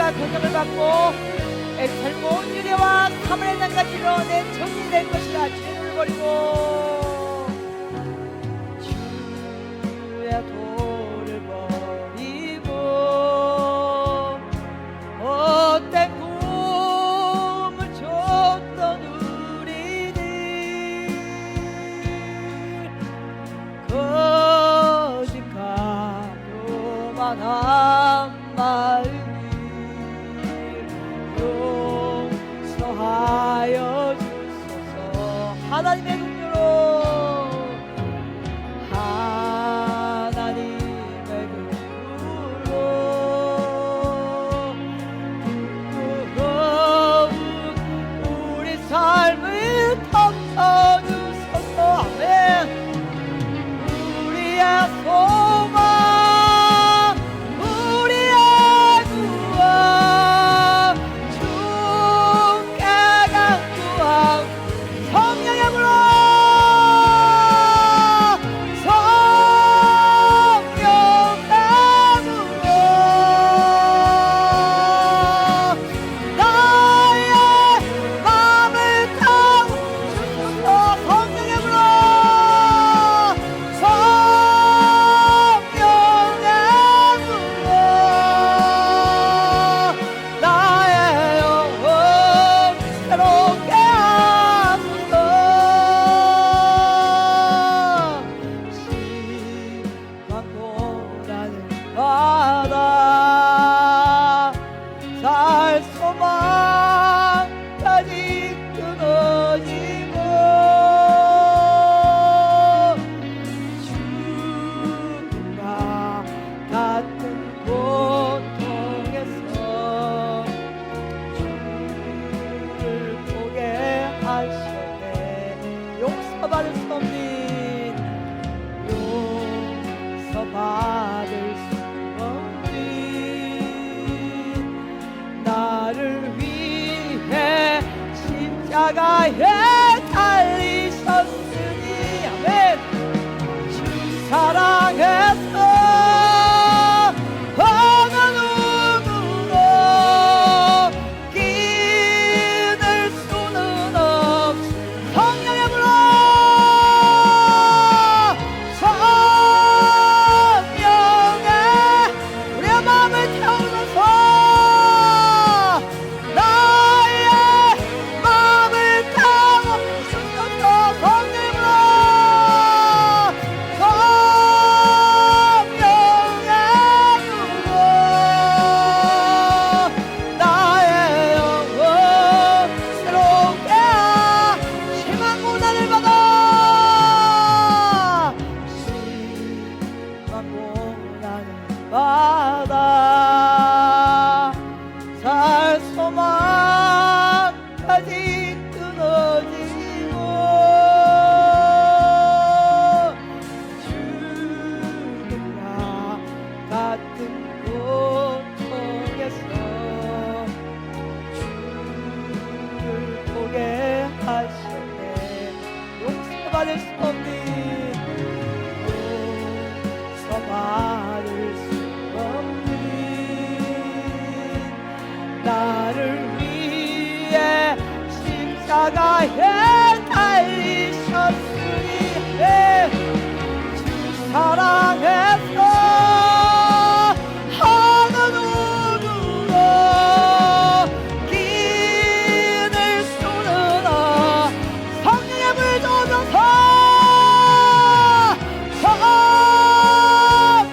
날마다 고통을 받고 살모은 유대와 사물의 장가지로 내 정이 될 것이다. 죄를 버리고 주의 도를 버리고 헛된 꿈을 줬던 우리들 거짓가로만 한 마음을 용서하여 주소서. 하나님의 긍휼로 하나님의 긍휼로 부끄러운 우리 삶을 덮어주소서. 아멘. 우리의 소망 우리의 구원 주께 간구함. 성령의 불어 바다 살 소망까지 끊어지고 죽음과 같은 고통에서 주를 보게 하셨네. 용서받을 수 없는 용서받을 수 없는 나를 위해 십자가에 달리셨으니 아멘. 주 사랑해서 어느 누구도 끼들 수는 없이 성령의 불어 성령의 우리의 마음을 태우면서 나의 마음을 태워 주소서. 성령의 불어 성령의 불어 나의 영혼 새롭게 심한 고난을 받아 심한 고난을 받아 살 소망까지 끊어지고 죽음과 같은 고통에서 주를 보게 하셨네. 용서받을 수 없는 용서받을 수 없는 나를 위해 십자가에 달리셨으니 주 사랑해서 어느 누구도 끼들 수는 없. 성령의 불 주면서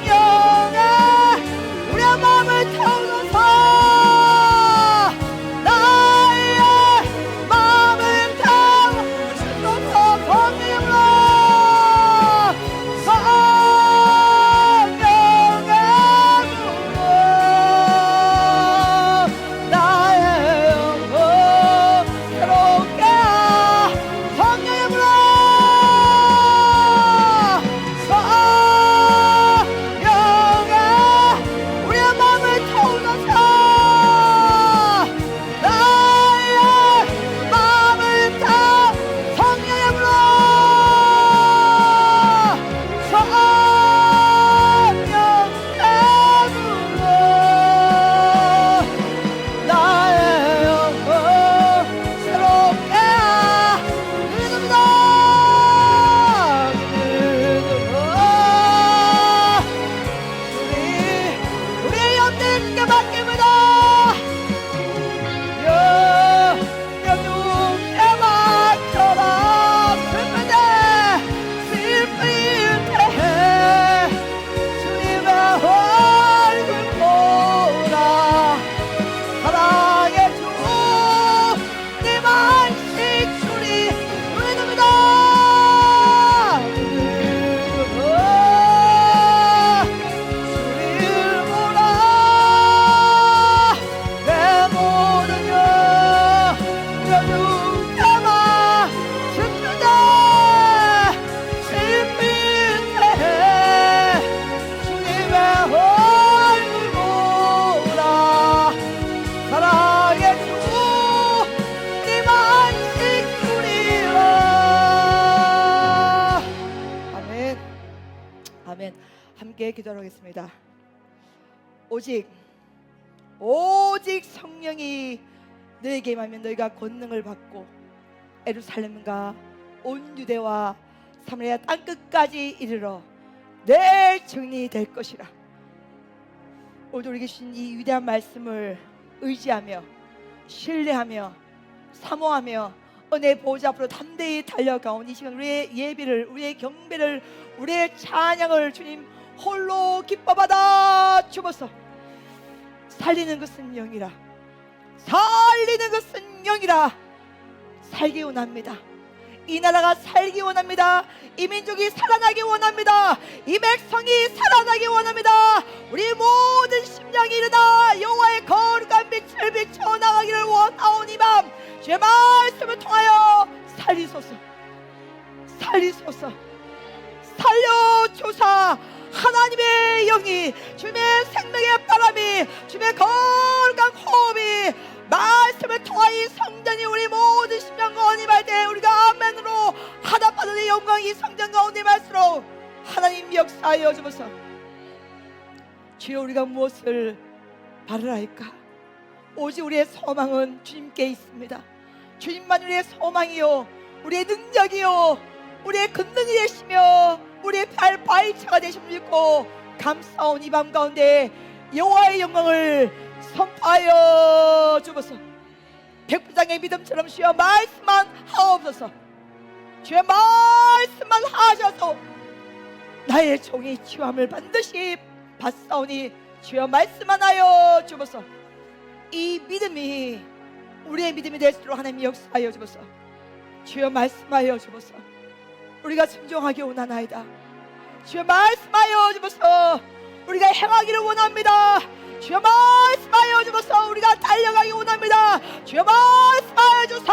성령의 우리의 마음을 태우면서 나의 마음을 태워 함께 기도하겠습니다. 오직 성령이 너에게 임하면 너희가 권능을 받고 예루살렘과 온 유대와 사마리아 땅끝까지 이르러 내 증인이 될 것이라. 오늘 우리에게 주신 이 위대한 말씀을 의지하며 신뢰하며 사모하며 은혜 보좌 앞으로 담대히 달려가온 이 시간, 우리의 예비를, 우리의 경배를, 우리의 찬양을 주님 홀로 기뻐 받아 주옵소서. 살리는 것은 영이라, 살리는 것은 영이라. 살기 원합니다. 이 나라가 살기 원합니다. 이 민족이 살아나기 원합니다. 이 백성이 살아나기 원합니다. 우리 모든 심령이 일어나 여호와의 거룩한 빛을 비춰 나가기를 원하오니 밤 주의 말씀을 통하여 살리소서, 살리소서, 살려주사. 하나님의 영이, 주님의 생명의 바람이, 주님의 거룩한 호흡이 말씀을 통하여 이 성전이 우리 모든 심령 가운데 임할 때 우리가 아멘으로 하답하는 이 영광이 성전 가운데 임할수록 하나님 역사하여 주소서. 주여, 우리가 무엇을 바라할까? 오직 우리의 소망은 주님께 있습니다. 주님만 우리의 소망이요, 우리의 능력이요, 우리의 근능이 되시며 우리의 발바위차가 되심을 믿고 감사온 이 밤 가운데 여호와의 영광을 선포하여 주소서. 백부장의 믿음처럼 주여 말씀만 하옵소서. 주여 말씀만 하셔서 나의 종이 치유함을 반드시 받사오니 주여 말씀만 하여 주소서. 이 믿음이 우리의 믿음이 될수록 하나님 역사하여 주소서. 주여 말씀하여 주소서. 우리가 순종하기 원하나이다. 주여 말씀하여 주소서. 우리가 행하기를 원합니다. 주여 말씀하여 주소서. 우리가 달려가기 원합니다. 주여 말씀하여 주소서.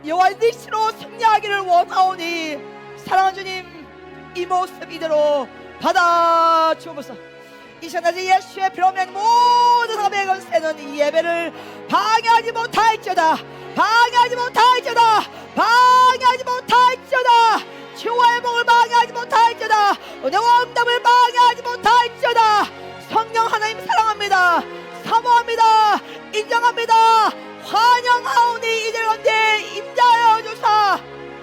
여호와 니시로 승리하기를 원하오니 사랑하는 주님, 이 모습 이대로 받아 주옵소서. 이 시간 예수의 피로 면 모든 사람의 건세는 이 예배를 방해하지 못할지어다, 방해하지 못할지어다, 방해하지 못할지어다. 주와의 목을 방해하지 못할지어다. 은혜와 응답을 방해하지 못할지어다. 성령 하나님 사랑합니다, 사모합니다, 인정합니다, 환영하오니 이들 가운데 임자하여 주사.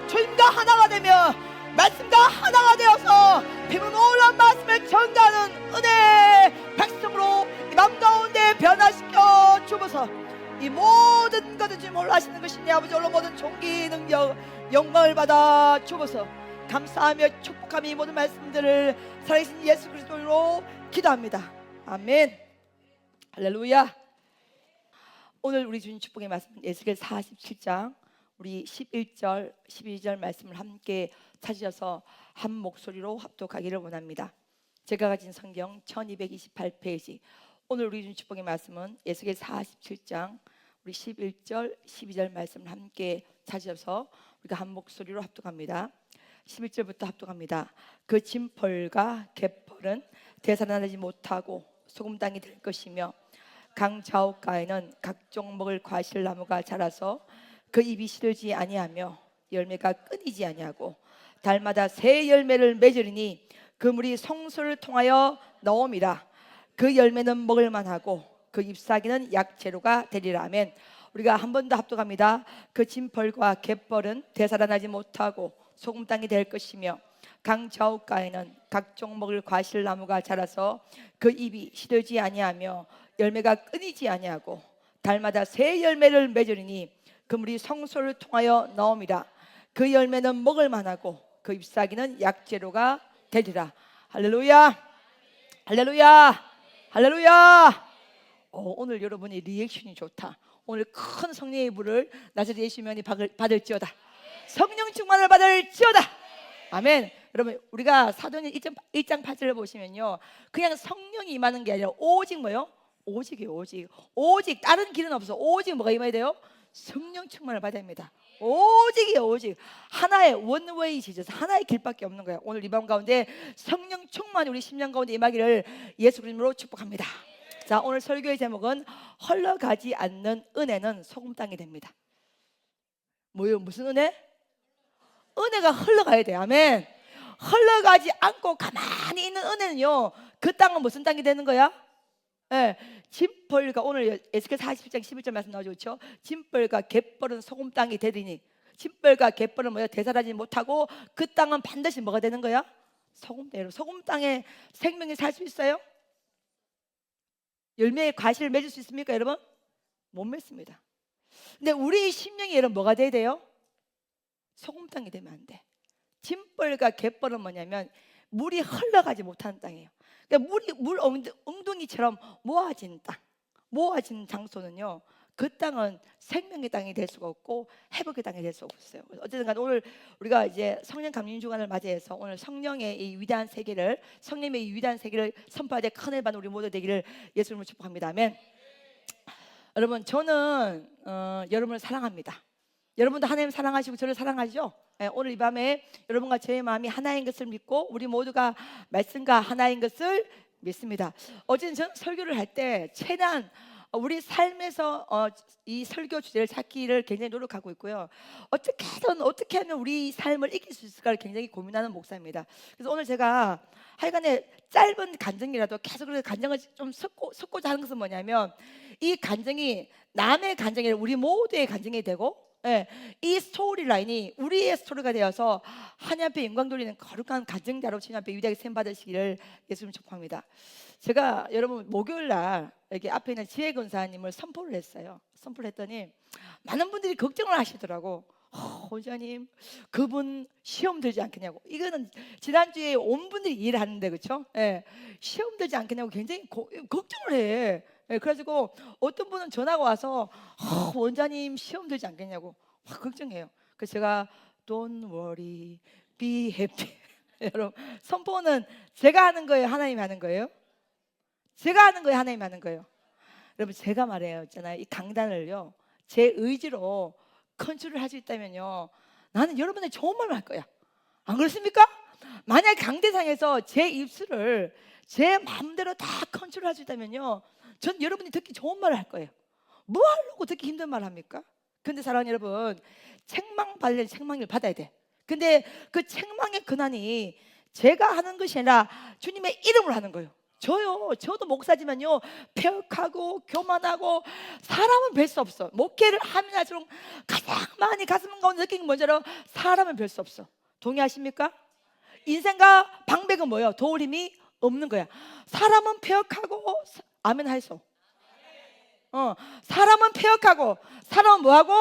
주님과 하나가 되며 말씀과 하나가 되어서 피부 놀라운 말씀을 전가하는 은혜 백성으로 이 맘 가운데 변화시켜 주소서. 이 모든 것을 주님 올라하시는 것이니 아버지 홀로 모든 존귀 능력 영광을 받아 주소서. 감사하며 축복하며 이 모든 말씀들을 살아계신 예수 그리스도로 기도합니다. 아멘. 할렐루야. 오늘 우리 주님 축복의 말씀은 에스겔 47장 우리 11절 12절 말씀을 함께 찾으셔서 한 목소리로 합독하기를 원합니다. 제가 가진 성경 1228페이지. 오늘 우리 주님 축복의 말씀은 에스겔 47장 우리 11절 12절 말씀을 함께 찾으셔서 우리가 한 목소리로 합독합니다. 11절부터 합독합니다. 그 진펄과 갯벌은 되살아나지 못하고 소금 땅이 될 것이며 강 좌우가에는 각종 먹을 과실나무가 자라서 그 입이 시들지 아니하며 열매가 끊이지 아니하고 달마다 새 열매를 맺으리니 그 물이 성소를 통하여 나옴이라. 그 열매는 먹을 만하고 그 잎사귀는 약재료가 되리라. 아멘. 우리가 한 번 더 합독합니다. 그 진펄과 갯벌은 되살아나지 못하고 소금 땅이 될 것이며 강 좌우가에는 각종 먹을 과실나무가 자라서 그 잎이 시들지 아니하며 열매가 끊이지 아니하고 달마다 새 열매를 맺으리니 그 물이 성소를 통하여 나옴이라. 그 열매는 먹을 만하고 그 잎사귀는 약재료가 되리라. 할렐루야, 할렐루야, 할렐루야. 오늘 여러분이 리액션이 좋다. 오늘 큰 성령의 불을 나자리 예수면이 받을지어다. 성령 충만을 받을지어다. 아멘. 여러분 우리가 사도행전 1장 8절을 보시면요, 그냥 성령이 임하는 게 아니라 오직 뭐요? 오직이에요. 오직. 오직 다른 길은 없어. 오직 뭐가 임해야 돼요? 성령 충만을 받아야 합니다. 오직이에요. 오직. 하나의 원웨이 지저스, 하나의 길밖에 없는 거예요. 오늘 이 밤 가운데 성령 충만이 우리 심령 가운데 임하기를 예수 그리스도로 축복합니다. 자, 오늘 설교의 제목은 흘러가지 않는 은혜는 소금 땅이 됩니다. 뭐예요? 무슨 은혜? 은혜가 흘러가야 돼요. 아멘. 흘러가지 않고 가만히 있는 은혜는요, 그 땅은 무슨 땅이 되는 거야? 예, 짐벌과, 오늘 에스겔 40장 11절 말씀 나오죠, 그렇죠? 짐벌과 갯벌은 소금 땅이 되리니, 짐벌과 갯벌은 뭐야? 되살아나지 못하고 그 땅은 반드시 뭐가 되는 거야? 소금대로. 소금 땅에 생명이 살 수 있어요? 열매의 과실을 맺을 수 있습니까, 여러분? 못 맺습니다. 근데 우리 심령이 여러분 뭐가 돼야 돼요? 소금 땅이 되면 안 돼. 짐벌과 갯벌은 뭐냐면 물이 흘러가지 못하는 땅이에요. 그러니까 물 웅덩이처럼 모아진 땅, 모아진 장소는요, 그 땅은 생명의 땅이 될 수가 없고 회복의 땅이 될 수 없어요. 어쨌든 간에 오늘 우리가 이제 성령 감림 주간을 맞이해서 오늘 성령의 이 위대한 세계를, 성령의 이 위대한 세계를 선포할 때 큰 일 받는 우리 모두 되기를 예수님을 축복합니다. 아멘. 여러분, 저는 여러분을 사랑합니다. 여러분도 하나님 사랑하시고 저를 사랑하죠? 네, 오늘 이 밤에 여러분과 저의 마음이 하나인 것을 믿고 우리 모두가 말씀과 하나인 것을 믿습니다. 어제는 저는 설교를 할 때 최대한 우리 삶에서 이 설교 주제를 찾기를 굉장히 노력하고 있고요. 어떻게 하면 우리 삶을 이길 수 있을까를 굉장히 고민하는 목사입니다. 그래서 오늘 제가 하여간에 짧은 간증이라도 계속 간증을 좀 섞고자 하는 것은 뭐냐면, 이 간증이 남의 간증이 아니라 우리 모두의 간증이 되고, 예, 이 스토리 라인이 우리의 스토리가 되어서 하나님 앞에 영광 돌리는 거룩한 간증자로 주님 앞에 위대하게 쓰임 받으시기를 예수님 축복합니다. 제가 여러분 목요일 날 여기 앞에 있는 지혜 권사님을 선포를 했어요. 선포를 했더니 많은 분들이 걱정을 하시더라고. 원장님, 그분 시험 들지 않겠냐고. 이거는 지난주에 온 분들이 이해를 하는데, 그렇죠? 예, 시험 들지 않겠냐고 굉장히 걱정을 해. 예, 그래가지고 어떤 분은 전화가 와서 원장님 시험 들지 않겠냐고 확 걱정해요. 그래서 제가 Don't worry, be happy. 여러분, 선포는 제가 하는 거예요, 하나님이 하는 거예요? 제가 하는 거예요, 하나님이 하는 거예요? 여러분, 제가 말해요, 있잖아요, 이 강단을요 제 의지로 컨트롤 할 수 있다면요, 나는 여러분의 좋은 말을 할 거야. 안 그렇습니까? 만약 강대상에서 제 입술을 제 마음대로 다 컨트롤 할 수 있다면요, 전 여러분이 듣기 좋은 말을 할 거예요. 뭐 하려고 듣기 힘든 말을 합니까? 근데 사랑하는 여러분, 책망 받으려면 책망을 받아야 돼. 근데 그 책망의 근원이 제가 하는 것이 아니라 주님의 이름으로 하는 거예요. 저도 목사지만요, 폐역하고 교만하고 사람은 뵐 수 없어. 목회를 하면 할수록 가장 많이 가슴 가운데 느끼는 게 뭔지 알아? 사람은 뵐 수 없어. 동의하십니까? 인생과 방백은 뭐예요? 도울 힘이 없는 거야. 사람은 폐역하고 아멘 하이소. 사람은 폐역하고, 사람은 뭐하고?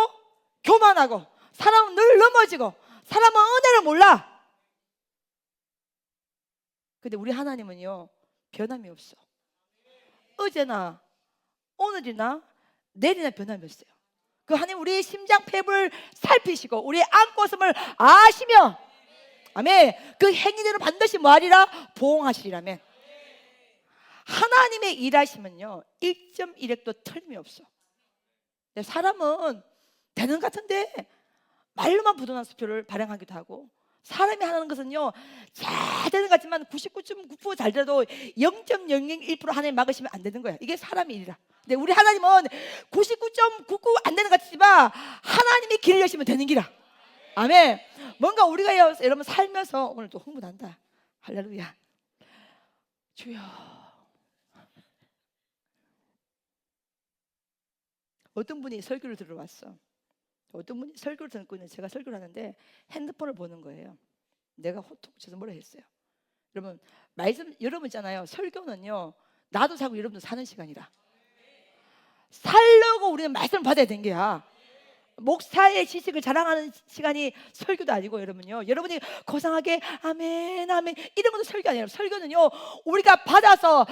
교만하고, 사람은 늘 넘어지고, 사람은 은혜를 몰라. 근데 우리 하나님은요, 변함이 없어. 어제나 오늘이나 내일이나 변함이 없어요. 그 하나님 우리의 심장 폐부를 살피시고 우리의 안고슴을 아시며, 아멘, 그 행위대로 반드시 뭐하리라? 보응하시리라면. 하나님의 일하시면요 1.1핵도 틀림이 없어. 사람은 되는 것 같은데 말로만 부도난 수표를 발행하기도 하고, 사람이 하는 것은요 잘 되는 것 같지만 99.9% 잘 돼도 0.001% 하나님 막으시면 안 되는 거야. 이게 사람의 일이라. 근데 우리 하나님은 99.99 안 되는 것 같지만 하나님이 길을 여시면 되는 기라. 아멘. 뭔가 우리가 여러분 살면서, 오늘 또 흥분한다. 할렐루야. 주여. 어떤 분이 설교를 들어왔어. 어떤 분이 설교를 듣고 있는, 제가 설교를 하는데 핸드폰을 보는 거예요. 내가 호통 쳐서 뭐라 했어요. 여러분, 말씀, 여러분 있잖아요, 설교는요 나도 사고 여러분도 사는 시간이라. 살려고 우리는 말씀을 받아야 되는 거야. 목사의 지식을 자랑하는 시간이 설교도 아니고, 여러분요, 여러분이 고상하게 아멘 아멘 이런 것도 설교 아니에요. 설교는요 우리가 받아서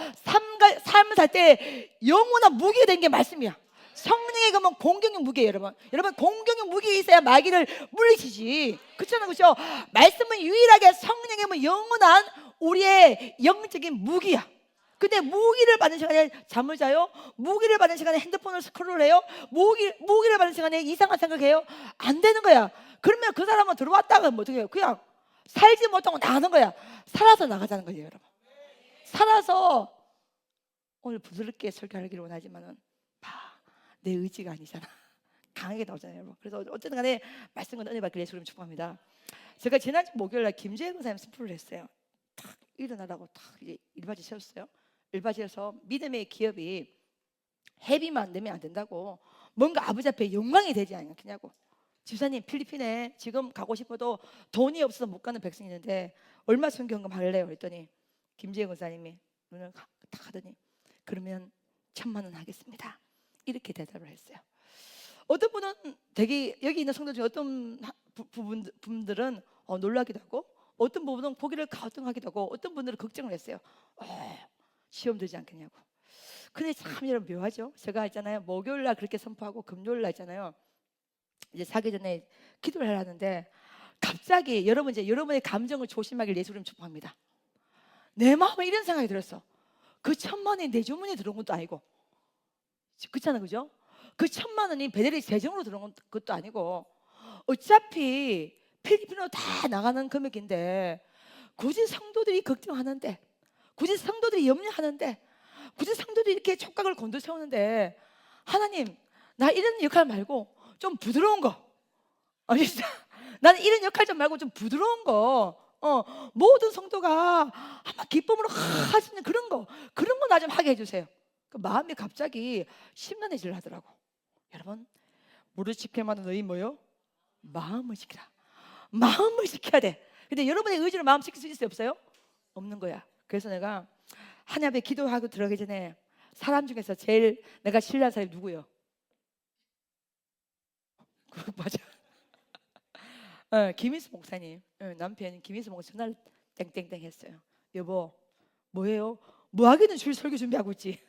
삶을 살 때 영원한 무기가 된 게 말씀이야. 성령의 검은 공경의 무기예요, 여러분. 여러분, 공경의 무기가 있어야 마귀를 물리치지. 그렇잖아요, 그렇죠? 말씀은 유일하게 성령의 뭐 영원한 우리의 영적인 무기야. 근데 무기를 받는 시간에 잠을 자요? 무기를 받는 시간에 핸드폰을 스크롤해요? 무기를 받는 시간에 이상한 생각해요? 안 되는 거야. 그러면 그 사람은 들어왔다가 뭐 어떻게 해요? 그냥 살지 못하고 나가는 거야. 살아서 나가자는 거예요, 여러분. 살아서. 오늘 부드럽게 설교하기를 원하지만은 내 의지가 아니잖아. 강하게 나오잖아요, 여러분. 그래서 어쨌든 간에 말씀과 은혜 받기를 예수님 축복합니다. 제가 지난주 목요일날 김재현 선생님 스프를 했어요. 탁 일어나라고 탁 이제 일바지 세웠어요. 일바지에서 믿음의 기업이 헤비만 내면 안 된다고, 뭔가 아버지 앞에 영광이 되지 않겠냐고. 집사님, 필리핀에 지금 가고 싶어도 돈이 없어서 못 가는 백성이 있는데 얼마 순교헌금 할래요? 그랬더니 김재현 권사님이 눈을 딱 하더니 그러면 1,000만 원 하겠습니다, 이렇게 대답을 했어요. 어떤 분은 되게 여기 있는 성도 중에 어떤 부분들은 놀라기도 하고, 어떤 부분은 보기를 가증하기도 하고, 어떤 분들은 걱정을 했어요. 시험 되지 않겠냐고. 근데 참 여러분 묘하죠. 제가 있잖아요, 목요일날 그렇게 선포하고 금요일날 있잖아요, 이제 자기 전에 기도를 하는데 갑자기 여러분, 이제 여러분의 감정을 조심하길 예수님 축복합니다. 내 마음에 이런 생각이 들었어. 그 1,000만 원이 내 주머니에 들어온 것도 아니고, 그렇잖아요, 그죠? 그 1,000만 원이 베델리 재정으로 들어온 것도 아니고, 어차피 필리핀으로 다 나가는 금액인데 굳이 성도들이 걱정하는데, 굳이 성도들이 염려하는데, 굳이 성도들이 이렇게 촉각을 곤두세우는데, 하나님, 나 이런 역할 말고 좀 부드러운 거, 진짜 나는 이런 역할 좀 말고 좀 부드러운 거, 모든 성도가 아마 기쁨으로 하시는 그런 거 나 좀 하게 해주세요. 그 마음이 갑자기 심란해지려 하더라고. 여러분, 무릇 지켜만은 너희 뭐요? 마음을 지키라. 마음을 지켜야 돼. 근데 여러분의 의지로 마음 지킬 수 있어요, 없어요? 없는 거야. 그래서 내가 하나님 앞에 기도하고 들어가기 전에 사람 중에서 제일 내가 신뢰하는 사람이 누구예요? 맞아. 김희수 목사님, 남편 김희수 목사님 전화를 땡땡땡 했어요. 여보, 뭐예요? 뭐 하기는 줄 설교 준비하고 있지.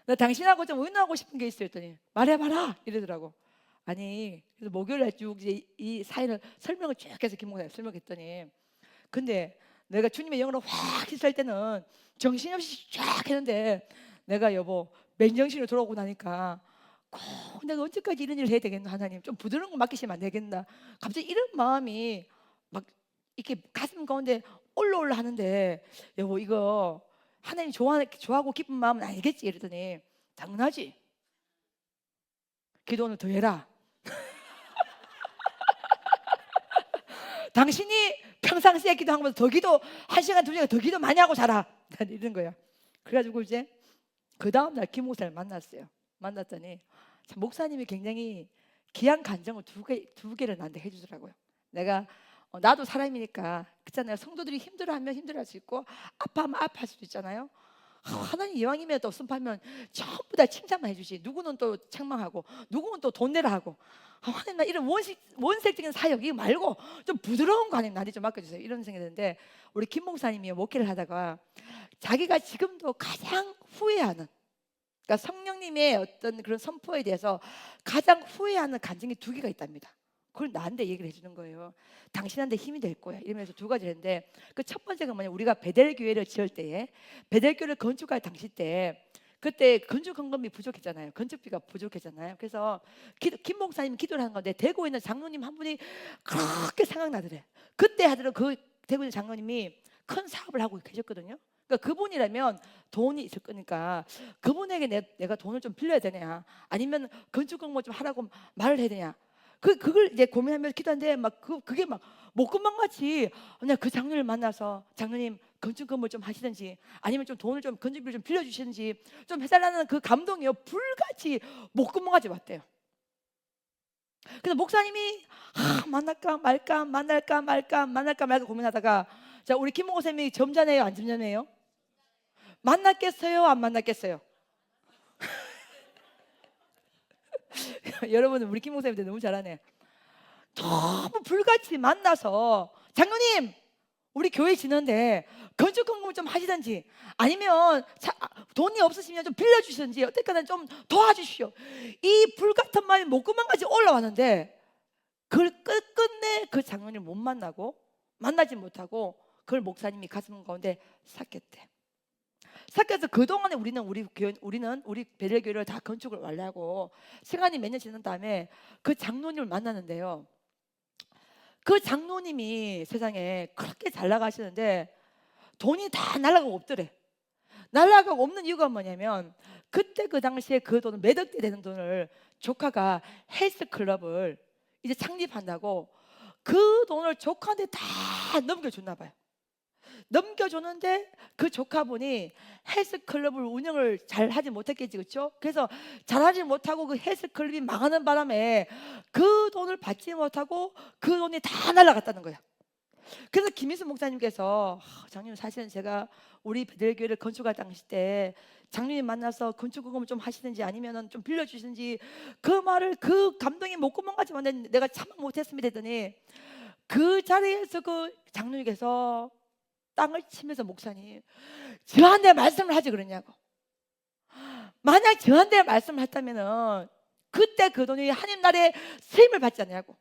나 당신하고 좀 의논하고 싶은 게 있어요 했더니 말해봐라 이러더라고. 아니, 그래서 목요일날 쭉 이제 이 사연을 설명을 쭉 해서 김 목사님 설명했더니, 근데 내가 주님의 영으로 확 휩쓸 때는 정신없이 쫙 했는데, 내가 여보 맨정신으로 돌아오고 나니까 꼭 내가 언제까지 이런 일을 해야 되겠나, 하나님 좀 부드러운 거 맡기시면 안 되겠나. 갑자기 이런 마음이 막 이렇게 가슴 가운데 올라올라 하는데, 여보 이거 하나님 좋아하고 기쁜 마음은 아니겠지 이러더니, 당연하지, 기도 오늘 더 해라. 당신이 평상시에 기도한 것보다 더 기도 1시간 2시간 더 기도 많이 하고 자라. 이런 거야. 그래가지고 이제 그 다음날 김 목사를 만났어요. 만났더니 참 목사님이 굉장히 귀한 간정을 두 개를 나한테 해주더라고요. 내가 나도 사람이니까, 그렇잖아요, 성도들이 힘들어하면 힘들어할 수 있고 아파하면 아파할 수도 있잖아요. 하나님 이왕이면 또 선포하면 전부 다 칭찬만 해주지, 누구는 또 책망하고 누구는 또 돈 내라 하고, 하나님 나 이런 원색적인 사역 이거 말고 좀 부드러운 거 하나님 나한테 좀 맡겨주세요, 이런 생각이 드는데, 우리 김 목사님이 목회를 하다가 자기가 지금도 가장 후회하는, 그러니까 성령님의 어떤 그런 선포에 대해서 가장 후회하는 간증이 2개가 있답니다. 그걸 나한테 얘기를 해주는 거예요. 당신한테 힘이 될 거야 이러면서 2가지를 했는데, 그 첫 번째가 뭐냐, 우리가 베델교회를 지을 때에, 베델교회를 건축할 당시 때 그때 건축헌금이 부족했잖아요. 건축비가 부족했잖아요. 그래서 김 목사님이 기도를 한 건데, 대구에 있는 장로님 한 분이 그렇게 생각나더래. 그때 하더라도 그 대구에 있는 장로님이 큰 사업을 하고 계셨거든요. 그러니까 그분이라면 돈이 있을 거니까 그분에게 내가 돈을 좀 빌려야 되냐, 아니면 건축 공모 좀 하라고 말을 해야 되냐, 그걸 이제 고민하면서 기도하는데 막 그게 막 목금방같이, 그냥 그 장로를 만나서 장로님 건축 건물 좀 하시든지, 아니면 좀 돈을 좀 건축비를 좀 빌려주시든지 좀 해달라는 그 감동이요, 불같이 목금방같이 왔대요. 그래서 목사님이 만날까 말까 만날까 말까 고민하다가, 자, 우리 김 목사님이 점잖아요 안 점잖아요? 만났겠어요 안 만났겠어요? 여러분은 우리 김 목사님한테 너무 잘하네. 너무 불같이 만나서, 장로님 우리 교회 지는데 건축 공부 좀 하시든지, 아니면 돈이 없으시면 좀 빌려주시든지, 어떻게든 좀 도와주시오. 이 불같은 마음이 목구멍까지 올라왔는데, 그걸 끝끝내 그 장로님 못 만나지 못하고 그걸 목사님이 가슴 가운데 삭혔대. 삭혀서 그동안에 우리 베델교회를 다 건축을 완료하고 시간이 몇 년 지난 다음에 그 장로님을 만나는데요, 그 장로님이 세상에 그렇게 잘 나가시는데 돈이 다 날아가고 없더래. 날아가고 없는 이유가 뭐냐면, 그때 그 당시에 그 돈을 몇 억대 되는 돈을 조카가 헬스클럽을 이제 창립한다고 그 돈을 조카한테 다 넘겨줬나 봐요. 넘겨줬는데 그 조카분이 헬스클럽을 운영을 잘 하지 못했겠지, 그렇죠? 그래서 잘하지 못하고 그 헬스클럽이 망하는 바람에 그 돈을 받지 못하고 그 돈이 다 날아갔다는 거야. 그래서 김희수 목사님께서 장로님, 사실은 제가 우리 베델교회를 건축할 당시 때 장로님 만나서 건축 공금을 좀 하시든지 아니면은 좀 빌려주시든지, 그 말을, 그 감동이 목구멍 같지만 내가 참 못했습니다 했더니, 그 자리에서 그 장로님께서 땅을 치면서, 목사님, 저한테 말씀을 하지 그러냐고. 만약 저한테 말씀을 했다면은 그때 그 돈이 하나님 나라의 쓰임을 받지 않냐고.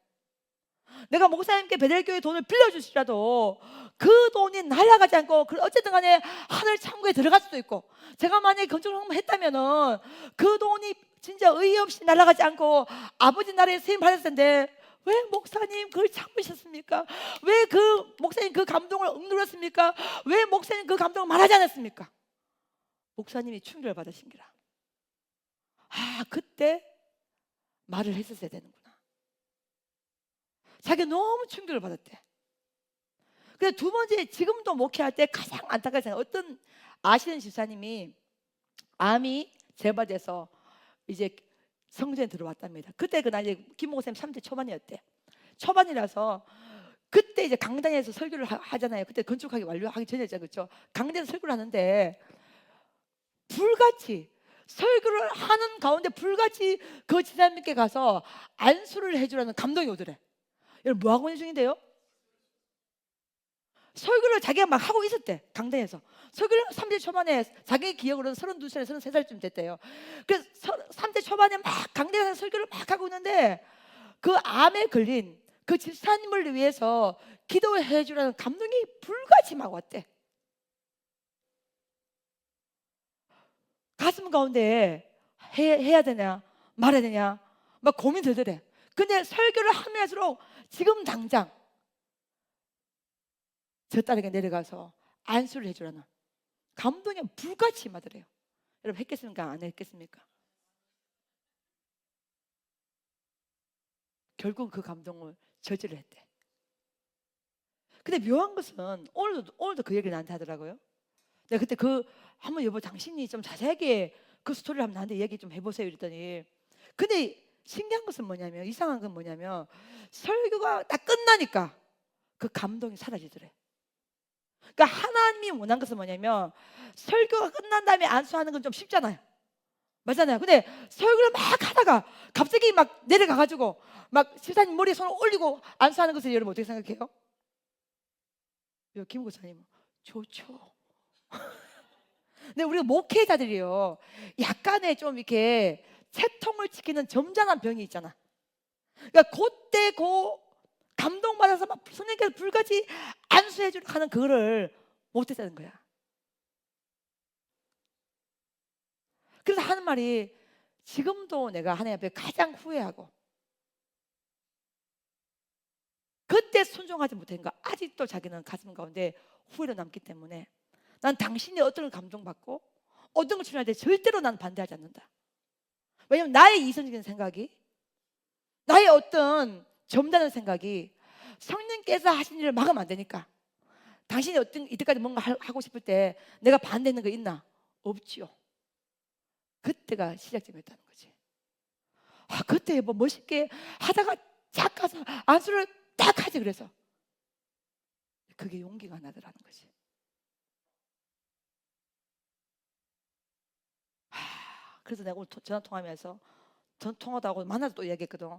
내가 목사님께 베델교회 돈을 빌려주시라도 그 돈이 날아가지 않고 어쨌든 간에 하늘 창고에 들어갈 수도 있고, 제가 만약에 건축을 한번 했다면은 그 돈이 진짜 의의 없이 날아가지 않고 아버지 나라에 쓰임 받았을 텐데, 왜 목사님 그걸 참으셨습니까? 왜 그 목사님 그 감동을 억누르셨습니까? 왜 목사님 그 감동을 말하지 않았습니까? 목사님이 충격을 받으신 기라. 그때 말을 했었어야 되는구나. 자기가 너무 충격을 받았대. 근데 두 번째, 지금도 목회할 때 가장 안타까운 생각, 어떤 아시는 집사님이 암이 재발돼서 이제 성전에 들어왔답니다. 그때 그 나이에 김 목사님 30대 초반이었대. 초반이라서 그때 이제 강단에서 설교를 하잖아요. 그때 건축하기 완료하기 전이었죠, 그렇죠? 강단에서 설교를 하는데 불같이 설교를 하는 가운데 불같이 그 집사님께 가서 안수를 해주라는 감동이 오더래. 여러분, 뭐 하고 있는 중인데요? 설교를 자기가 막 하고 있었대. 강단에서 설교를 30대 초반에 자기 기억으로는 32살, 33살쯤 됐대요. 그래서 30대 초반에 막 강단에서 설교를 막 하고 있는데 그 암에 걸린 그 집사님을 위해서 기도해 주라는 감동이 불같이 막 왔대. 가슴 가운데 해야 되냐 말해야 되냐 막 고민되더래. 근데 설교를 하면 할수록 지금 당장 저 딸에게 내려가서 안수를 해주라는 감동이 불같이 임하더래요. 여러분, 했겠습니까? 안 했겠습니까? 결국 그 감동을 저지를 했대. 근데 묘한 것은 오늘도 그 얘기를 나한테 하더라고요. 내가 그때 한번 여보, 당신이 좀 자세하게 그 스토리를 한번 나한테 얘기 좀 해보세요 이랬더니, 근데 신기한 것은 뭐냐면, 이상한 건 뭐냐면, 설교가 딱 끝나니까 그 감동이 사라지더래. 그러니까 하나님이 원한 것은 뭐냐면, 설교가 끝난 다음에 안수하는 건 좀 쉽잖아요. 맞잖아요. 근데 설교를 막 하다가 갑자기 막 내려가가지고 막 집사님 머리에 손을 올리고 안수하는 것을 여러분 어떻게 생각해요? 김 목사님, 좋죠. 근데 우리가 목회자들이요, 약간의 좀 이렇게 채통을 지키는 점잖은 병이 있잖아. 그러니까 그때 감동받아서 막 성령께서 불같이 안수해주려 하는 그거를 못했다는 거야. 그래서 하는 말이, 지금도 내가 하나님 앞에 가장 후회하고 그때 순종하지 못한 거, 아직도 자기는 가슴 가운데 후회로 남기 때문에 난 당신이 어떤 걸 감동받고 어떤 걸 추천할 때 절대로 난 반대하지 않는다. 왜냐하면 나의 이성적인 생각이, 나의 어떤 점잖은 생각이 성령께서 하신 일을 막으면 안 되니까. 당신이 이때까지 뭔가 하고 싶을 때 내가 반대하는 거 있나? 없지요. 그때가 시작점이었다는 거지. 그때 뭐 멋있게 하다가 쫙 가서 안수를 딱 하지. 그래서 그게 용기가 나더라는 거지. 그래서 내가 오늘 전화 통화하면서, 통화도 하고 만나서 또 얘기했거든.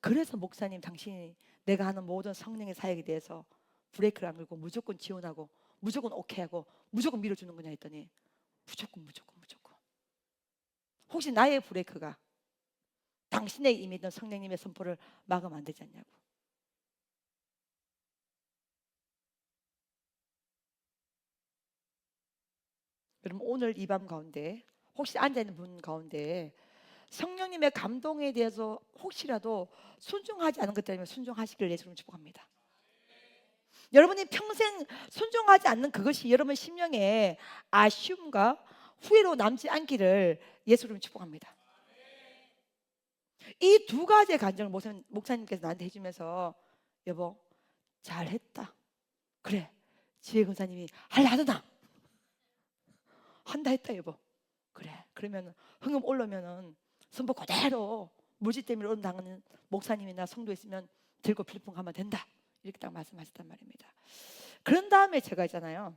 그래서 목사님, 당신이 내가 하는 모든 성령의 사역에 대해서 브레이크를 안 걸고 무조건 지원하고 무조건 오케이하고 무조건 밀어주는 거냐 했더니, 무조건. 혹시 나의 브레이크가 당신의 임에 있는 성령님의 선포를 막으면 안 되지 않냐고. 여러분, 오늘 이 밤 가운데 혹시 앉아있는 분 가운데 성령님의 감동에 대해서 혹시라도 순종하지 않은 것 때문에 순종하시길 예수님 축복합니다. 여러분이 평생 순종하지 않는 그것이 여러분 심령에 아쉬움과 후회로 남지 않기를 예수님 축복합니다. 이 두 가지의 간증을 목사님께서 나한테 해주면서 여보 잘했다. 그래 지혜 권사님이 할라 하더나 한다 했다 여보. 그래 그러면 흥음 올라오면은 선포 그대로 물질 때문에 올라당하는 목사님이나 성도 있으면 들고 필리핀 가면 된다. 이렇게 딱 말씀하셨단 말입니다. 그런 다음에 제가 있잖아요.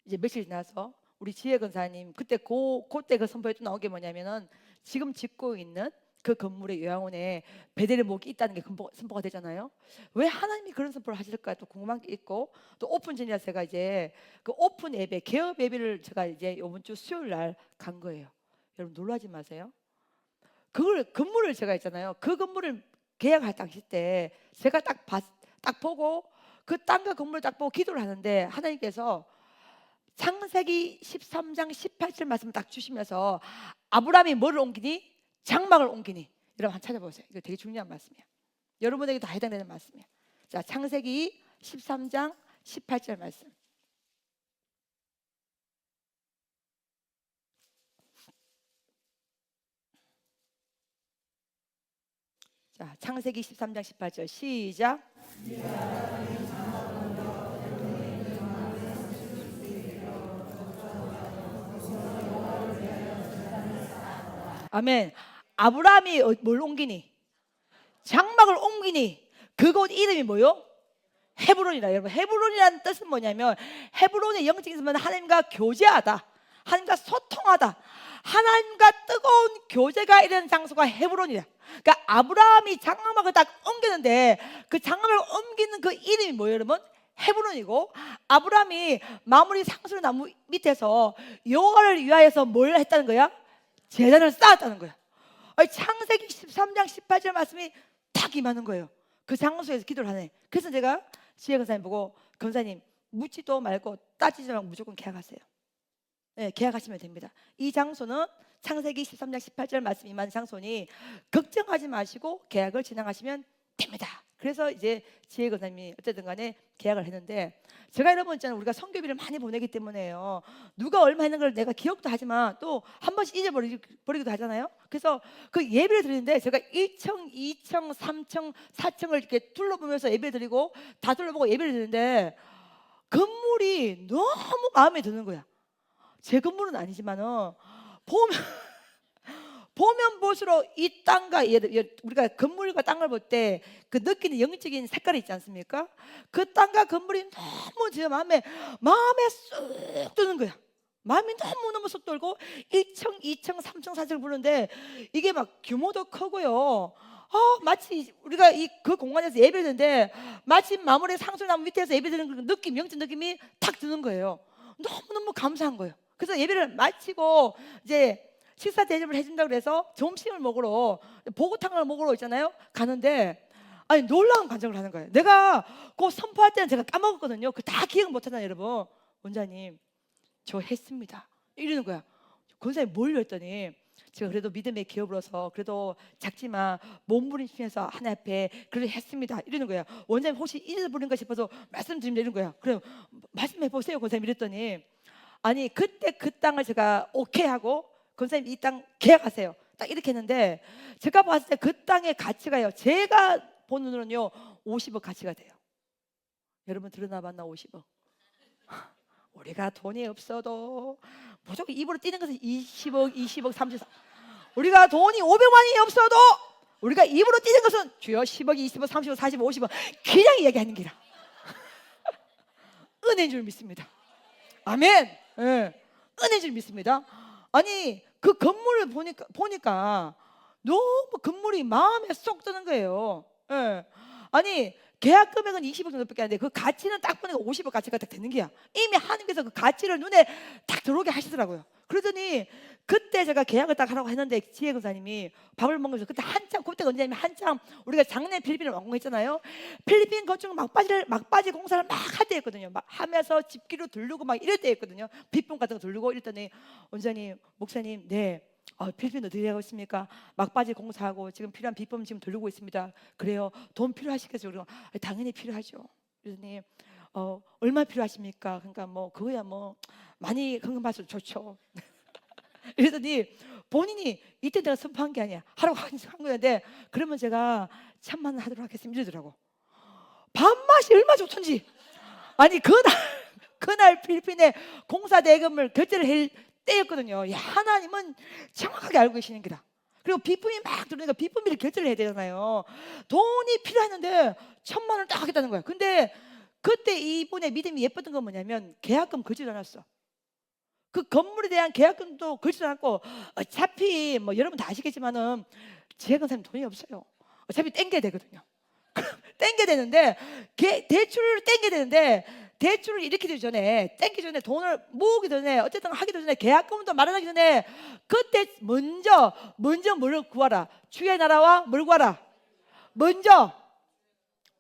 이제 며칠 지나서 우리 지혜 권사님 그때 그때 그 선포에 또 나온 게 뭐냐면은 지금 짓고 있는 그 건물의 요양원에 베델의 목이 있다는 게 선포가 되잖아요. 왜 하나님이 그런 선포를 하실까 또 궁금한 게 있고 또 오픈 전이라 제가 이제 그 오픈 예배 개업 예배를 제가 이제 이번 주 수요일 날 간 거예요. 여러분 놀라지 마세요. 그걸 건물을 제가 있잖아요. 그 건물을 계약할 당시 때 제가 딱 보고 그 땅과 건물을 딱 보고 기도를 하는데 하나님께서 창세기 13장 18절 말씀을 딱 주시면서 아브라함이 뭐를 옮기니? 장막을 옮기니. 여러분 한번 찾아보세요. 이거 되게 중요한 말씀이에요. 여러분에게도 해당되는 말씀이에요. 자, 창세기 13장 18절 말씀. 자, 창세기 13장 18절 시작. 아멘. 아브라함이 뭘 옮기니? 장막을 옮기니. 그곳 이름이 뭐요? 헤브론이라. 여러분 헤브론이라는 뜻은 뭐냐면 헤브론의 영적인 뜻은 하나님과 교제하다, 하나님과 소통하다, 하나님과 뜨거운 교제가 이르는 장소가 헤브론이야. 그러니까 아브라함이 장막을 딱 옮기는데 그 장막을 옮기는 그 이름이 뭐예요 여러분? 헤브론이고 아브라함이 마무리 상수리 나무 밑에서 여호와를 위하여서 뭘 했다는 거야? 제단을 쌓았다는 거야. 창세기 13장 18절 말씀이 딱 임하는 거예요. 그 장소에서 기도를 하네. 그래서 제가 지혜 권사님 보고 권사님 묻지도 말고 따지지 말고 무조건 계약하세요. 네, 계약하시면 됩니다. 이 장소는 창세기 13장 18절 말씀 임하는 장소니 걱정하지 마시고 계약을 진행하시면 됩니다. 그래서 이제 지혜 권사님이 어쨌든 간에 계약을 했는데 제가 여러분 있잖아요. 우리가 성교비를 많이 보내기 때문에요. 누가 얼마 했는 걸 내가 기억도 하지만 또 한 번씩 잊어버리기도 하잖아요. 그래서 그 예배를 드리는데 제가 1층, 2층, 3층, 4층을 이렇게 둘러보면서 예배를 드리고 다 둘러보고 예배를 드리는데 건물이 너무 마음에 드는 거야. 제 건물은 아니지만은 보면 볼수록 이 땅과 우리가 건물과 땅을 볼 때 그 느끼는 영적인 색깔이 있지 않습니까? 그 땅과 건물이 너무 제 마음에 쑥 드는 거야. 마음이 너무너무 쑥 들고 1층, 2층, 3층, 4층 부르는데 이게 막 규모도 크고요. 마치 우리가 그 공간에서 예배드는데 마치 마무리 상수나무 밑에서 예배드는 그 느낌, 영적 느낌이 탁 드는 거예요. 너무너무 감사한 거예요. 그래서 예배를 마치고 이제 식사 대접을 해준다고 그래서 점심을 먹으러 보고탕을 먹으러 있잖아요. 가는데 아니 놀라운 간증을 하는 거예요. 내가 그 선포할 때는 제가 까먹었거든요. 그 다 기억 못하잖아요 여러분. 원장님 저 했습니다 이러는 거야. 권사님 뭘요 했더니 제가 그래도 믿음의 기업으로서 그래도 작지만 몸부림치면서 하나님 앞에 그래도 했습니다 이러는 거야. 원장님 혹시 잊어버린가 싶어서 말씀드리면 이러는 거야. 그럼 말씀해 보세요 권사님 이랬더니 아니 그때 그 땅을 제가 오케이 하고 권사님 이 땅 계약하세요 딱 이렇게 했는데 제가 봤을 때 그 땅의 가치가요 제가 보는 눈으로는요 50억 가치가 돼요. 여러분 들어나 봤나 50억? 우리가 돈이 없어도 무조건 입으로 뛰는 것은 20억, 20억, 30억. 우리가 돈이 500만이 없어도 우리가 입으로 뛰는 것은 주여 10억, 20억, 30억, 40억, 50억 그냥 이야기하는 기라. 은혜인 줄 믿습니다. 아멘. 네. 은혜인 줄 믿습니다. 아니 그 건물을 보니까 너무 건물이 마음에 쏙 드는 거예요. 네. 아니 계약 금액은 20억 정도밖에 안 돼. 그 가치는 딱 보니까 50억 가치가 딱 되는 거야. 이미 하나님께서 그 가치를 눈에 딱 들어오게 하시더라고요. 그러더니 그때 제가 계약을 딱 하라고 했는데 지혜 권사님이 밥을 먹으면서 그때 그때가 언제냐면 한참 우리가 작년에 필리핀을 완공했잖아요. 필리핀 건축 막바지 공사를 막 할 때였거든요. 막 하면서 집기로 두르고 막 이럴 때였거든요. 빗봉 같은 거 두르고 이랬더니 원장님, 목사님, 네. 필리핀 어떻게 하고 있습니까? 막바지 공사하고 지금 필요한 비법 지금 돌리고 있습니다. 그래요. 돈 필요하시겠어요? 그리고 당연히 필요하죠. 그러더니 얼마 필요하십니까? 그러니까 뭐 그거야 뭐 많이 헌금하셔도 좋죠. 그랬더니 본인이 이때 내가 선포한 게 아니야, 하라고 한 거였는데, 그러면 제가 천만 원 하도록 하겠습니다 이러더라고. 밥맛이 얼마나 좋던지. 아니 그날 그날 필리핀에 공사 대금을 결제를 할 때였거든요. 야, 하나님은 정확하게 알고 계시는 거다. 그리고 비품이 막 들어오니까 비품비를 결제를 해야 되잖아요. 돈이 필요했는데 1,000만 원 딱 하겠다는 거야. 근데 그때 이분의 믿음이 예뻤던 건 뭐냐면 계약금 걸지도 않았어. 그 건물에 대한 계약금도 걸지도 않고, 어차피 뭐 여러분 다 아시겠지만은 지혜건사님 돈이 없어요. 어차피 땡겨야 되거든요. 땡겨야 되는데, 대출을 땡겨야 되는데, 대출을 일으키기 전에, 땡기기 전에, 돈을 모으기 전에, 어쨌든 하기도 전에, 계약금도 마련하기 전에, 그때 먼저 뭘 구하라? 주의 나라와 뭘 구하라? 먼저.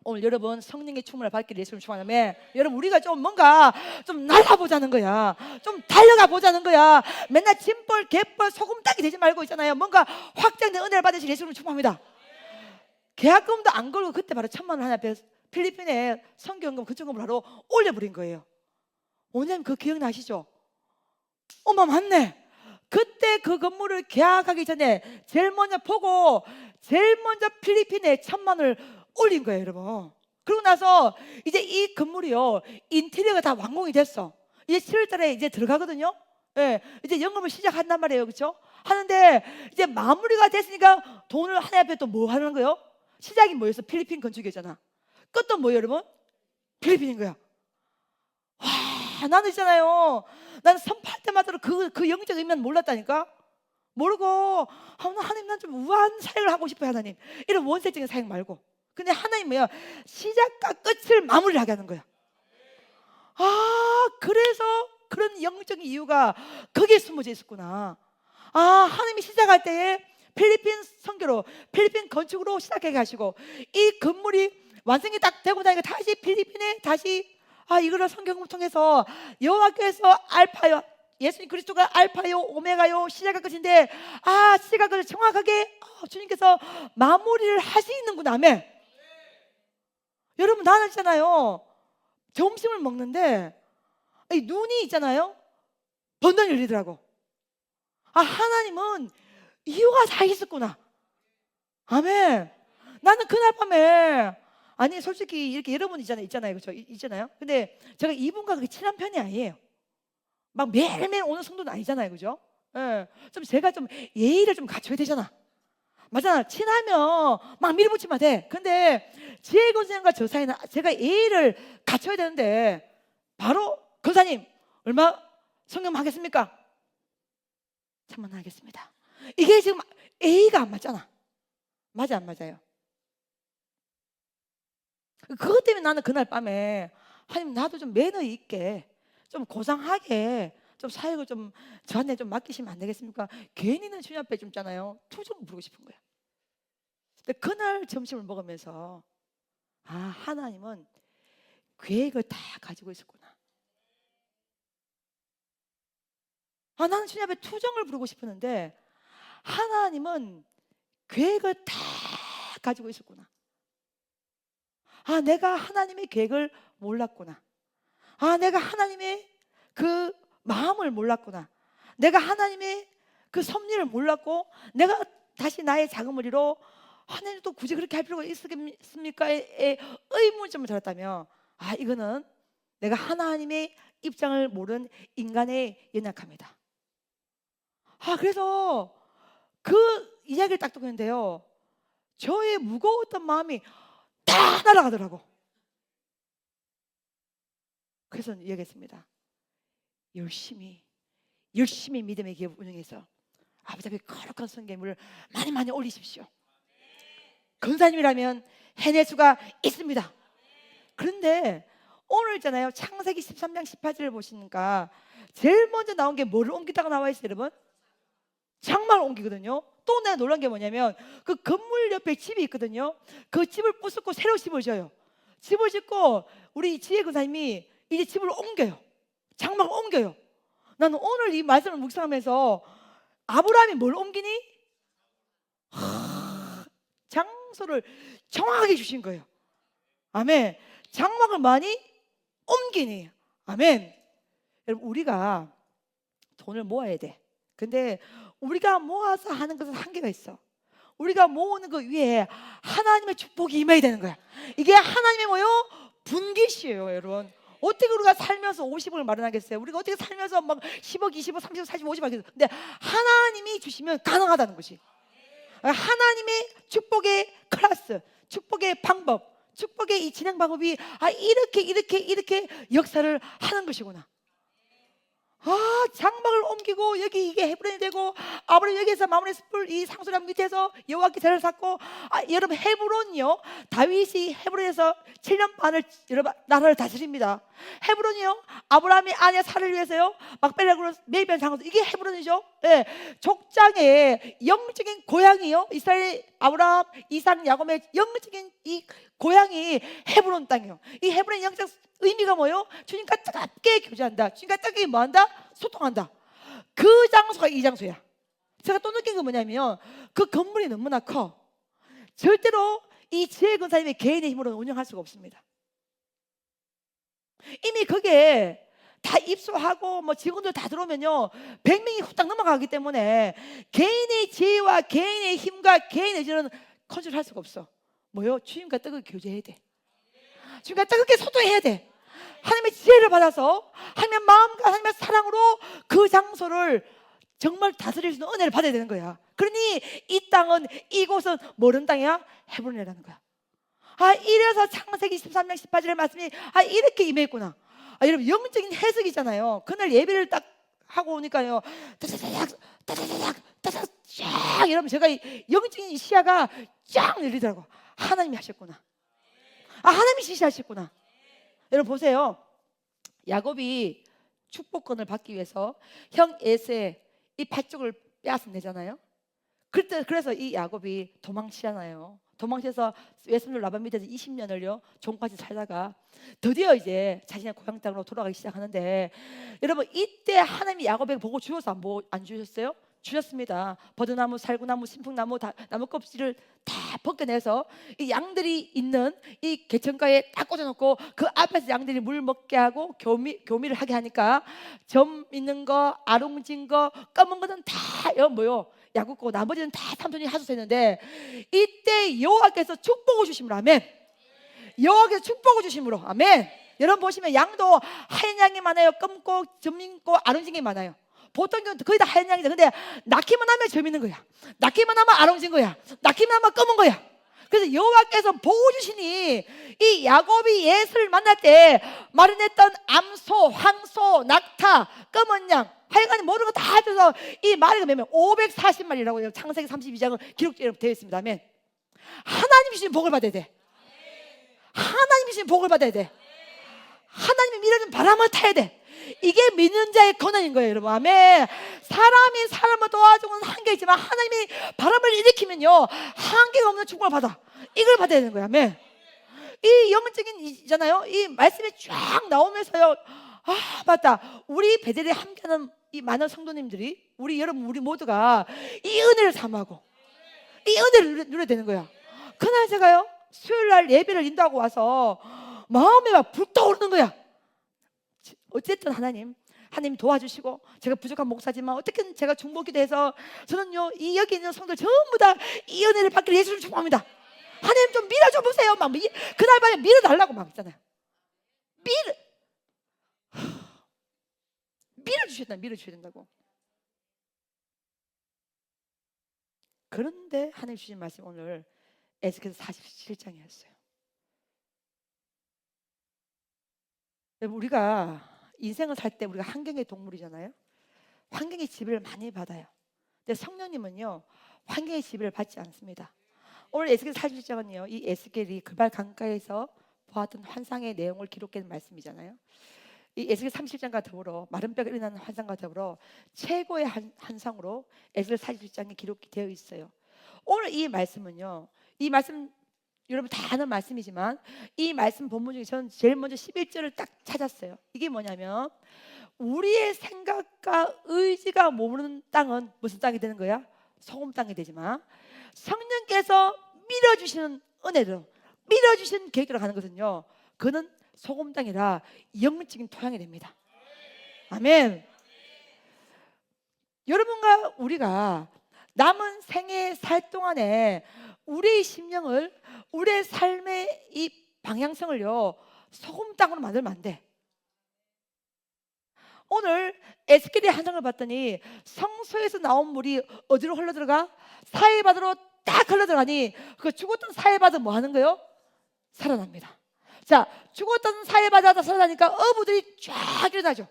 오늘 여러분 성령의 충만을 받기를 예수님 축원하며, 여러분 우리가 좀 뭔가 좀 날아보자는 거야. 좀 달려가 보자는 거야. 맨날 짐벌 갯벌 소금딱이 되지 말고 있잖아요. 뭔가 확장된 은혜를 받으실 예수님 축원합니다. 계약금도 안 걸고 그때 바로 1,000만 원 하나 필리핀에 선교연금 그쪽금을 바로 올려버린 거예요. 원장님 그 기억나시죠? 어머 맞네. 그때 그 건물을 계약하기 전에 제일 먼저 보고 제일 먼저 필리핀에 1,000만 원을 올린 거예요 여러분. 그러고 나서 이제 이 건물이요 인테리어가 다 완공이 됐어. 이제 7월 달에 이제 들어가거든요. 예, 이제 연금을 시작한단 말이에요. 그렇죠? 하는데 이제 마무리가 됐으니까 돈을 하나 앞에 또 뭐 하는 거예요? 시작이 뭐였어? 필리핀 건축이었잖아. 끝도 뭐예요 여러분? 필리핀인 거야. 와, 나는 있잖아요, 나는 선포할 때마다 그 영적 의미는 몰랐다니까. 모르고 하나님 난 좀 우아한 사역을 하고 싶어요 하나님, 이런 원색적인 사역 말고. 근데 하나님 뭐야? 시작과 끝을 마무리하게 하는 거야. 아, 그래서 그런 영적인 이유가 거기에 숨어져 있었구나. 아, 하나님이 시작할 때에 필리핀 선교로, 필리핀 건축으로 시작해 가시고 이 건물이 완성이 딱 되고 나니까 다시 필리핀에 다시 이거를 성경을 통해서 여호와께서 알파요, 예수님 그리스도가 알파요 오메가요 시작과 끝인데 시작을 정확하게 주님께서 마무리를 하시는구나. 아멘. 여러분 나는 있잖아요, 점심을 먹는데 이 눈이 있잖아요 번쩍 열리더라고. 하나님은 이유가 다 있었구나. 아멘. 나는 그날 밤에, 아니 솔직히 이렇게 여러분 있잖아요 그렇죠? 있잖아요. 근데 제가 이분과 그렇게 친한 편이 아니에요. 막 매일매일 오는 성도는 아니잖아요 그죠? 예. 좀 제가 좀 예의를 좀 갖춰야 되잖아. 맞잖아. 친하면 막 밀어붙이면 돼. 근데 지혜 권사님과 저 사이는 제가 예의를 갖춰야 되는데 바로 권사님 얼마 성경하겠습니까? 1,000만 원 하겠습니다. 이게 지금 예의가 안 맞잖아. 맞아 안 맞아요? 그것 때문에 나는 그날 밤에 하나님 나도 좀 매너 있게 좀 고상하게 좀 사역을 좀 저한테 좀 맡기시면 안 되겠습니까? 괜히는 주님 앞에 좀 있잖아요 투정 부르고 싶은 거야. 근데 그날 점심을 먹으면서 하나님은 계획을 다 가지고 있었구나. 나는 주님 앞에 투정을 부르고 싶었는데 하나님은 계획을 다 가지고 있었구나. 내가 하나님의 계획을 몰랐구나. 내가 하나님의 그 마음을 몰랐구나. 내가 하나님의 그 섭리를 몰랐고 내가 다시 나의 작은 머리로 하나님도 굳이 그렇게 할 필요가 있겠습니까의 의문점을 들었다면 이거는 내가 하나님의 입장을 모르는 인간의 연약함이다. 그래서 그 이야기를 딱 듣고 있는데요 저의 무거웠던 마음이 다 날아가더라고. 그래서 이야기했습니다. 열심히 믿음의 기업 운영해서 아버지 앞에 거룩한 성경을 많이 올리십시오. 권사님이라면 해낼 수가 있습니다. 그런데 오늘 있잖아요 창세기 13장 18절을 보시니까 제일 먼저 나온 게 뭐를 옮기다가 나와 있어요 여러분? 장막을 옮기거든요. 또 내가 놀란 게 뭐냐면 그 건물 옆에 집이 있거든요. 그 집을 부수고 새로 집을 지어요. 집을 짓고 우리 지혜 권사님이 이제 집을 옮겨요. 장막을 옮겨요. 나는 오늘 이 말씀을 묵상하면서 아브라함이 뭘 옮기니? 장소를 정확하게 주신 거예요. 아멘. 장막을 많이 옮기니. 아멘. 여러분 우리가 돈을 모아야 돼. 근데 우리가 모아서 하는 것은 한계가 있어. 우리가 모으는 것 위에 하나님의 축복이 임해야 되는 거야. 이게 하나님의 뭐요? 분깃이에요, 여러분. 어떻게 우리가 살면서 50억을 마련하겠어요? 우리가 어떻게 살면서 막 10억, 20억, 30억, 40억, 50억 하겠어요? 근데 하나님이 주시면 가능하다는 것이. 하나님의 축복의 클래스, 축복의 방법, 축복의 이 진행 방법이 이렇게 역사를 하는 것이구나. 장막을 옮기고 여기 이게 헤브론이 되고, 아브라함이 여기서 마므레 숲을 이 상수람 밑에서 여호와께 제를 쌓고, 여러분 헤브론이요, 다윗이 헤브론에서 7년 반을 여러분 나라를 다스립니다. 헤브론이요, 아브라함이 아내 사를 위해서요 막벨락으로 매입한 장소, 이게 헤브론이죠. 예, 족장의 영적인 고향이요, 이스라엘 아브라함, 이삭, 야곱의 영적인 이 고향이 헤브론 땅이요. 이 헤브론의 영적 의미가 뭐예요? 주님과 뜨겁게 교제한다. 주님과 뜨겁게 뭐한다? 소통한다. 그 장소가 이 장소야. 제가 또 느낀 건 뭐냐면, 그 건물이 너무나 커. 절대로 이 지혜 권사님의 개인의 힘으로 운영할 수가 없습니다. 이미 그게 다 입소하고 뭐 직원들 다 들어오면요 100명이 후딱 넘어가기 때문에 개인의 지혜와 개인의 힘과 개인의 의지는 컨트롤할 수가 없어. 뭐요? 주님과 뜨겁게 교제해야 돼. 주님과 뜨겁게 소통해야 돼. 하나님의 지혜를 받아서 하나님의 마음과 하나님의 사랑으로 그 장소를 정말 다스릴 수 있는 은혜를 받아야 되는 거야. 그러니 이 땅은, 이곳은 뭐른 땅이야? 헤브론이라는 거야. 이래서 창세기 13장 18절의 말씀이 이렇게 임했구나. 여러분 영적인 해석이잖아요. 그날 예배를 딱 하고 오니까요 따다닥 쫙, 여러분 제가 영적인 시야가 쫙 열리더라고. 하나님이 하셨구나. 하나님이 지시하셨구나. 여러분 보세요. 야곱이 축복권을 받기 위해서 형 에서의 이 팥죽을 빼앗아내잖아요. 그래서 이 야곱이 도망치잖아요. 도망쳐서 외손녀 라반 밑에서 20년을요 종까지 살다가 드디어 이제 자신의 고향 땅으로 돌아가기 시작하는데, 여러분 이때 하나님이 야곱에게 보고 주셔서 안 주셨어요? 주셨습니다. 버드나무, 살구나무, 신풍나무, 나무 껍질을 다 벗겨내서 이 양들이 있는 이 개천가에 딱 꽂아놓고 그 앞에서 양들이 물 먹게 하고 교미를 하게 하니까 점 있는 거, 아롱진 거, 검은 거는 다 뭐요? 야곱고 나머지는 다 삼손이 하소서했는데, 이때 여호와께서 축복을 주심으로, 아멘. 여호와께서 축복을 주심으로, 아멘. 여러분 보시면 양도 하얀 양이 많아요. 검고 점 있고 아롱진 게 많아요. 보통 거의 다 하얀 양이다. 근데 낳기만 하면 점 있는 거야. 낳기만 하면 아롱진 거야. 낳기만 하면 검은 거야. 그래서 여호와께서 보호 주시니 이 야곱이 예수를 만날 때 마련했던 암소, 황소, 낙타, 검은 양, 하여간에 모든 거 다 합쳐서 이 마리가 몇 명? 540마리라고 창세기 32장은 기록되어 있습니다. 아멘. 하나님 주신 복을 받아야 돼. 하나님 주신 복을 받아야 돼. 하나님이 밀어준 바람을 타야 돼. 이게 믿는 자의 권한인 거예요, 여러분. 아멘. 사람이 사람을 도와주는 한계 있지만 하나님이 바람을 일으키면요 한계가 없는 축복을 받아. 이걸 받아야 되는 거야. 아멘. 이 영적인 이잖아요. 이 말씀이 쫙 나오면서요, 맞다. 우리 베델에 함께하는 이 많은 성도님들이, 우리 여러분, 우리 모두가 이 은혜를 삼하고 이 은혜를 누려야 되는 거야. 그날 제가요 수요일날 예배를 인도하고 와서 마음에 막 불타오르는 거야. 어쨌든 하나님 도와주시고, 제가 부족한 목사지만 어떻게든 제가 중보기도 해서 저는요 이 여기 있는 성도들 전부 다 이 은혜를 받기를 예수를 축복합니다. 하나님 좀 밀어줘 보세요. 막 그날 밤에 밀어달라고 막 있잖아요. 밀어주셔야 된다고. 그런데 하나님 주신 말씀 오늘 에스겔서 47장이었어요. 우리가 인생을 살 때 우리가 환경의 동물이잖아요. 환경의 지배를 많이 받아요. 근데 성령님은요 환경의 지배를 받지 않습니다. 오늘 에스겔 47장은요 이 에스겔이 그발 강가에서 보았던 환상의 내용을 기록한 말씀이잖아요. 이 에스겔 37장과 더불어 마른 뼈가 일어나는 환상과 더불어 최고의 환상으로 에스겔 47장에 기록이 되어 있어요. 오늘 이 말씀은요, 이 말씀 여러분 다 아는 말씀이지만 이 말씀 본문 중에 저는 제일 먼저 11절을 딱 찾았어요. 이게 뭐냐면, 우리의 생각과 의지가 머무르는 땅은 무슨 땅이 되는 거야? 소금 땅이 되지만 성령께서 밀어주시는 은혜로, 밀어주시는 계획대로 가는 것은요, 그는 소금 땅이라 영적인 토양이 됩니다. 아멘. 여러분과 우리가 남은 생애 살 동안에 우리의 심령을, 우리의 삶의 이 방향성을요 소금땅으로 만들면 안 돼. 오늘 에스겔의 한 장을 봤더니 성소에서 나온 물이 어디로 흘러들어가? 사해바다로 딱 흘러들어가니 그 죽었던 사해바다 뭐 하는 거예요? 살아납니다. 자, 죽었던 사해바다가 살아나니까 어부들이 쫙 일어나죠.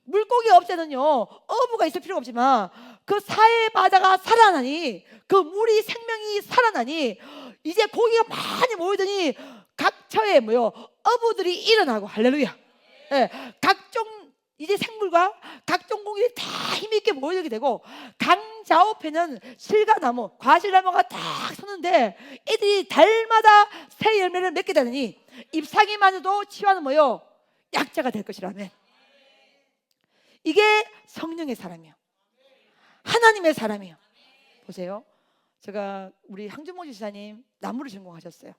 물고기 없애는요 어부가 있을 필요가 없지만 그 사해바다가 살아나니, 그 물이 생명이 살아나니 이제 고기가 많이 모이더니 각처에 뭐요 어부들이 일어나고, 할렐루야. 예, 각종 이제 생물과 각종 고기들이 다 힘있게 모이게 되고, 강좌우편은 실과나무, 과실나무가 딱 섰는데 애들이 달마다 새 열매를 맺게 되느니 잎사귀만으로도 치유하는 뭐요 약자가 될 것이라며. 이게 성령의 사람이요, 하나님의 사람이요. 보세요, 제가 우리 항준모 지사님 나무를 전공하셨어요.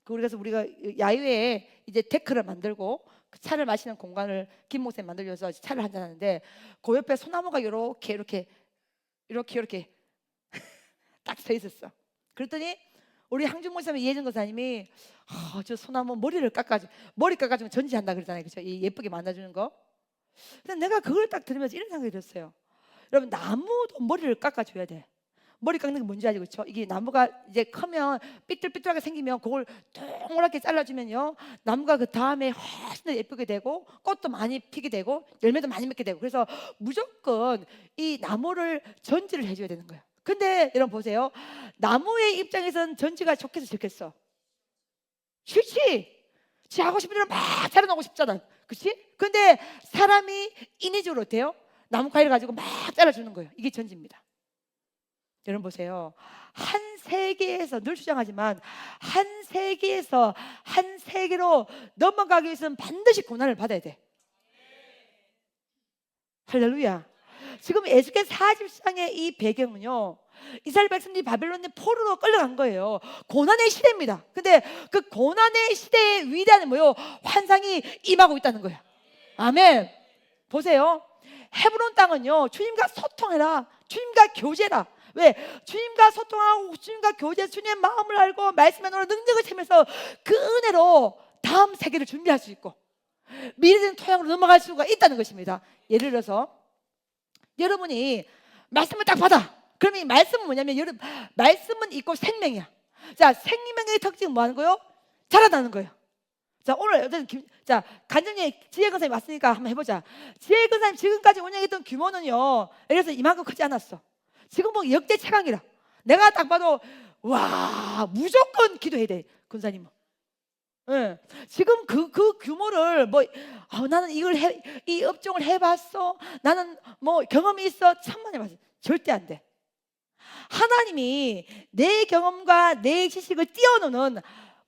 그래서 우리가 야외에 이제 데크를 만들고 그 차를 마시는 공간을 김 목사님 만들어서 차를 한잔 하는데, 그 옆에 소나무가 이렇게 딱 서 있었어. 그랬더니 우리 항준모 지사님 이혜정 권사님이 저 소나무 머리 깎아주면 전지한다 그러잖아요, 그렇죠? 예쁘게 만들어주는 거. 근데 내가 그걸 딱 들으면서 이런 생각이 들었어요. 여러분, 나무도 머리를 깎아줘야 돼. 머리 깎는 게 뭔지 알죠, 그렇죠? 이게 나무가 이제 크면 삐뚤삐뚤하게 생기면 그걸 동그랗게 잘라주면요 나무가 그 다음에 훨씬 더 예쁘게 되고 꽃도 많이 피게 되고 열매도 많이 맺게 되고, 그래서 무조건 이 나무를 전지를 해줘야 되는 거예요. 근데 여러분 보세요, 나무의 입장에서는 전지가 좋겠어 싫겠어? 싫지. 지 하고 싶은 대로 막 자라나고 싶잖아, 그렇지? 근데 사람이 인위적으로 어때요? 나무 가위를 가지고 막 잘라주는 거예요. 이게 전지입니다. 여러분 보세요, 한 세계에서, 늘 주장하지만 한 세계에서 한 세계로 넘어가기 위해서는 반드시 고난을 받아야 돼. 할렐루야. 지금 에스겔 40장의 이 배경은요 이스라엘 백성들이 바벨론의 포로로 끌려간 거예요. 고난의 시대입니다. 근데 그 고난의 시대의 위대한 뭐요 환상이 임하고 있다는 거예요. 아멘. 보세요, 헤브론 땅은요 주님과 소통해라, 주님과 교제라. 왜? 주님과 소통하고 주님과 교제, 주님의 마음을 알고 말씀의 노래 능력을 채면서 그 은혜로 다음 세계를 준비할 수 있고 미래적인 토양으로 넘어갈 수가 있다는 것입니다. 예를 들어서 여러분이 말씀을 딱 받아. 그러면 이 말씀은 뭐냐면, 여러분 말씀은 있고 생명이야. 자, 생명의 특징은 뭐 하는 거예요? 자라나는 거예요. 자, 오늘 자 간증의 지혜 권사님 왔으니까 한번 해보자. 지혜 권사님 지금까지 운영했던 규모는요 예를 들어서 이만큼 크지 않았어. 지금 뭐 역대 최강이라. 내가 딱 봐도 와 무조건 기도해야 돼 권사님은. 예. 지금 그 규모를 뭐 나는 이 업종을 해봤어, 나는 뭐 경험이 있어, 천만에 맞아. 절대 안 돼. 하나님이 내 경험과 내 지식을 뛰어넘는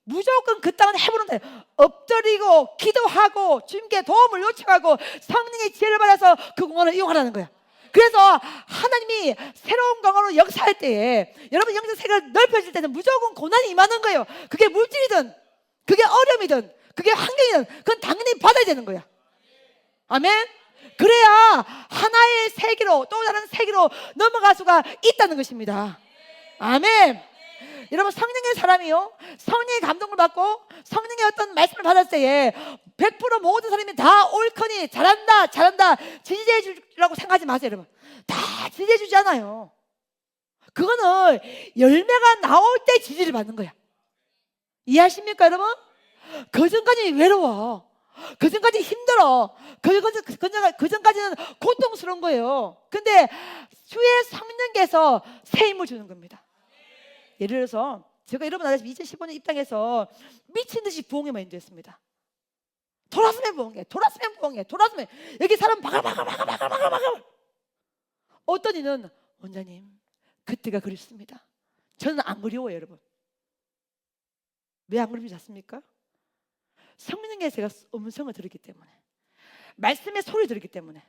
무조건 그 땅은 해보는 데 엎드리고 기도하고 주님께 도움을 요청하고 성령의 지혜를 받아서 그 공간을 이용하라는 거야. 그래서 하나님이 새로운 강으로 역사할 때에 여러분 영적 세계가 넓혀질 때는 무조건 고난이 임하는 거예요. 그게 물질이든 그게 어려움이든 그게 환경이든 그건 당연히 받아야 되는 거야. 아멘. 그래야 하나의 세계로 또 다른 세계로 넘어갈 수가 있다는 것입니다. 아멘. 여러분 성령의 사람이요 성령의 감동을 받고 성령의 어떤 말씀을 받았을 때에 100% 모든 사람이 다 옳거니 잘한다 지지해 주라고 생각하지 마세요. 여러분 다 지지해 주지 않아요. 그거는 열매가 나올 때 지지를 받는 거야. 이해하십니까 여러분? 그 전까지 외로워, 그 전까지 힘들어, 그 전까지는 고통스러운 거예요. 근데 주의 성령께서 새 힘을 주는 겁니다. 예를 들어서 제가 여러분 알다시피 2015년 입당해서 미친 듯이 부흥회만 인도했습니다. 돌았으면 부흥회. 여기 사람 바글바글. 어떤 이는 원장님 그때가 그립습니다. 저는 안 그리워요 여러분. 왜 안 그립지 않습니까? 성령의 제가 음성을 들었기 때문에, 말씀의 소리를 들었기 때문에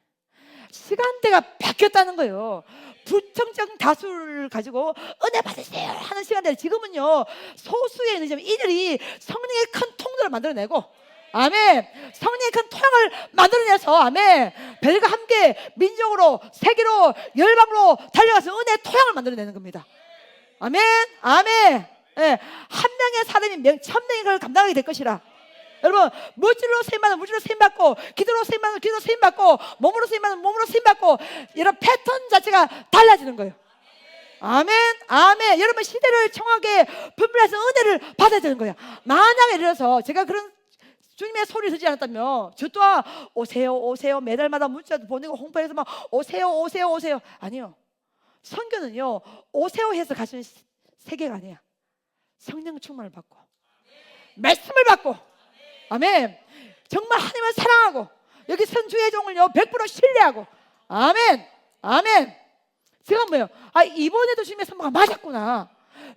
시간대가 바뀌었다는 거예요. 불청정 다수를 가지고 은혜 받으세요 하는 시간대, 지금은요 소수의 은혜지만 이들이 성령의 큰 통로를 만들어내고, 아멘, 성령의 큰 토양을 만들어내서, 아멘, 별과 함께 함께 민족으로, 세계로, 열방으로 달려가서 은혜의 토양을 만들어내는 겁니다. 아멘, 아멘. 예, 한 명의 사람이 천명의 걸 감당하게 될 것이라. 여러분, 물질로 쓰임받는 물질로 쓰임받고, 기도로 쓰임받는 기도로 쓰임받고, 몸으로 쓰임받는 몸으로 쓰임받고, 이런 패턴 자체가 달라지는 거예요. 아멘, 아멘. 여러분, 시대를 정확하게 분별해서 은혜를 받아야 되는 거예요. 만약에 예를 들어서 제가 그런 주님의 소리를 듣지 않았다면 저 또한 오세요 오세요 매달마다 문자도 보내고 홍보해서 막 오세요 오세요 오세요. 아니요, 선교는요 오세요 해서 가시는 세계가 아니야. 성령 충만을 받고 말씀을 받고, 아멘, 정말 하나님을 사랑하고 여기 선 주의 종을요 100% 신뢰하고, 아멘, 아멘. 제가 뭐예요? 아, 이번에도 주님의 선포가 맞았구나,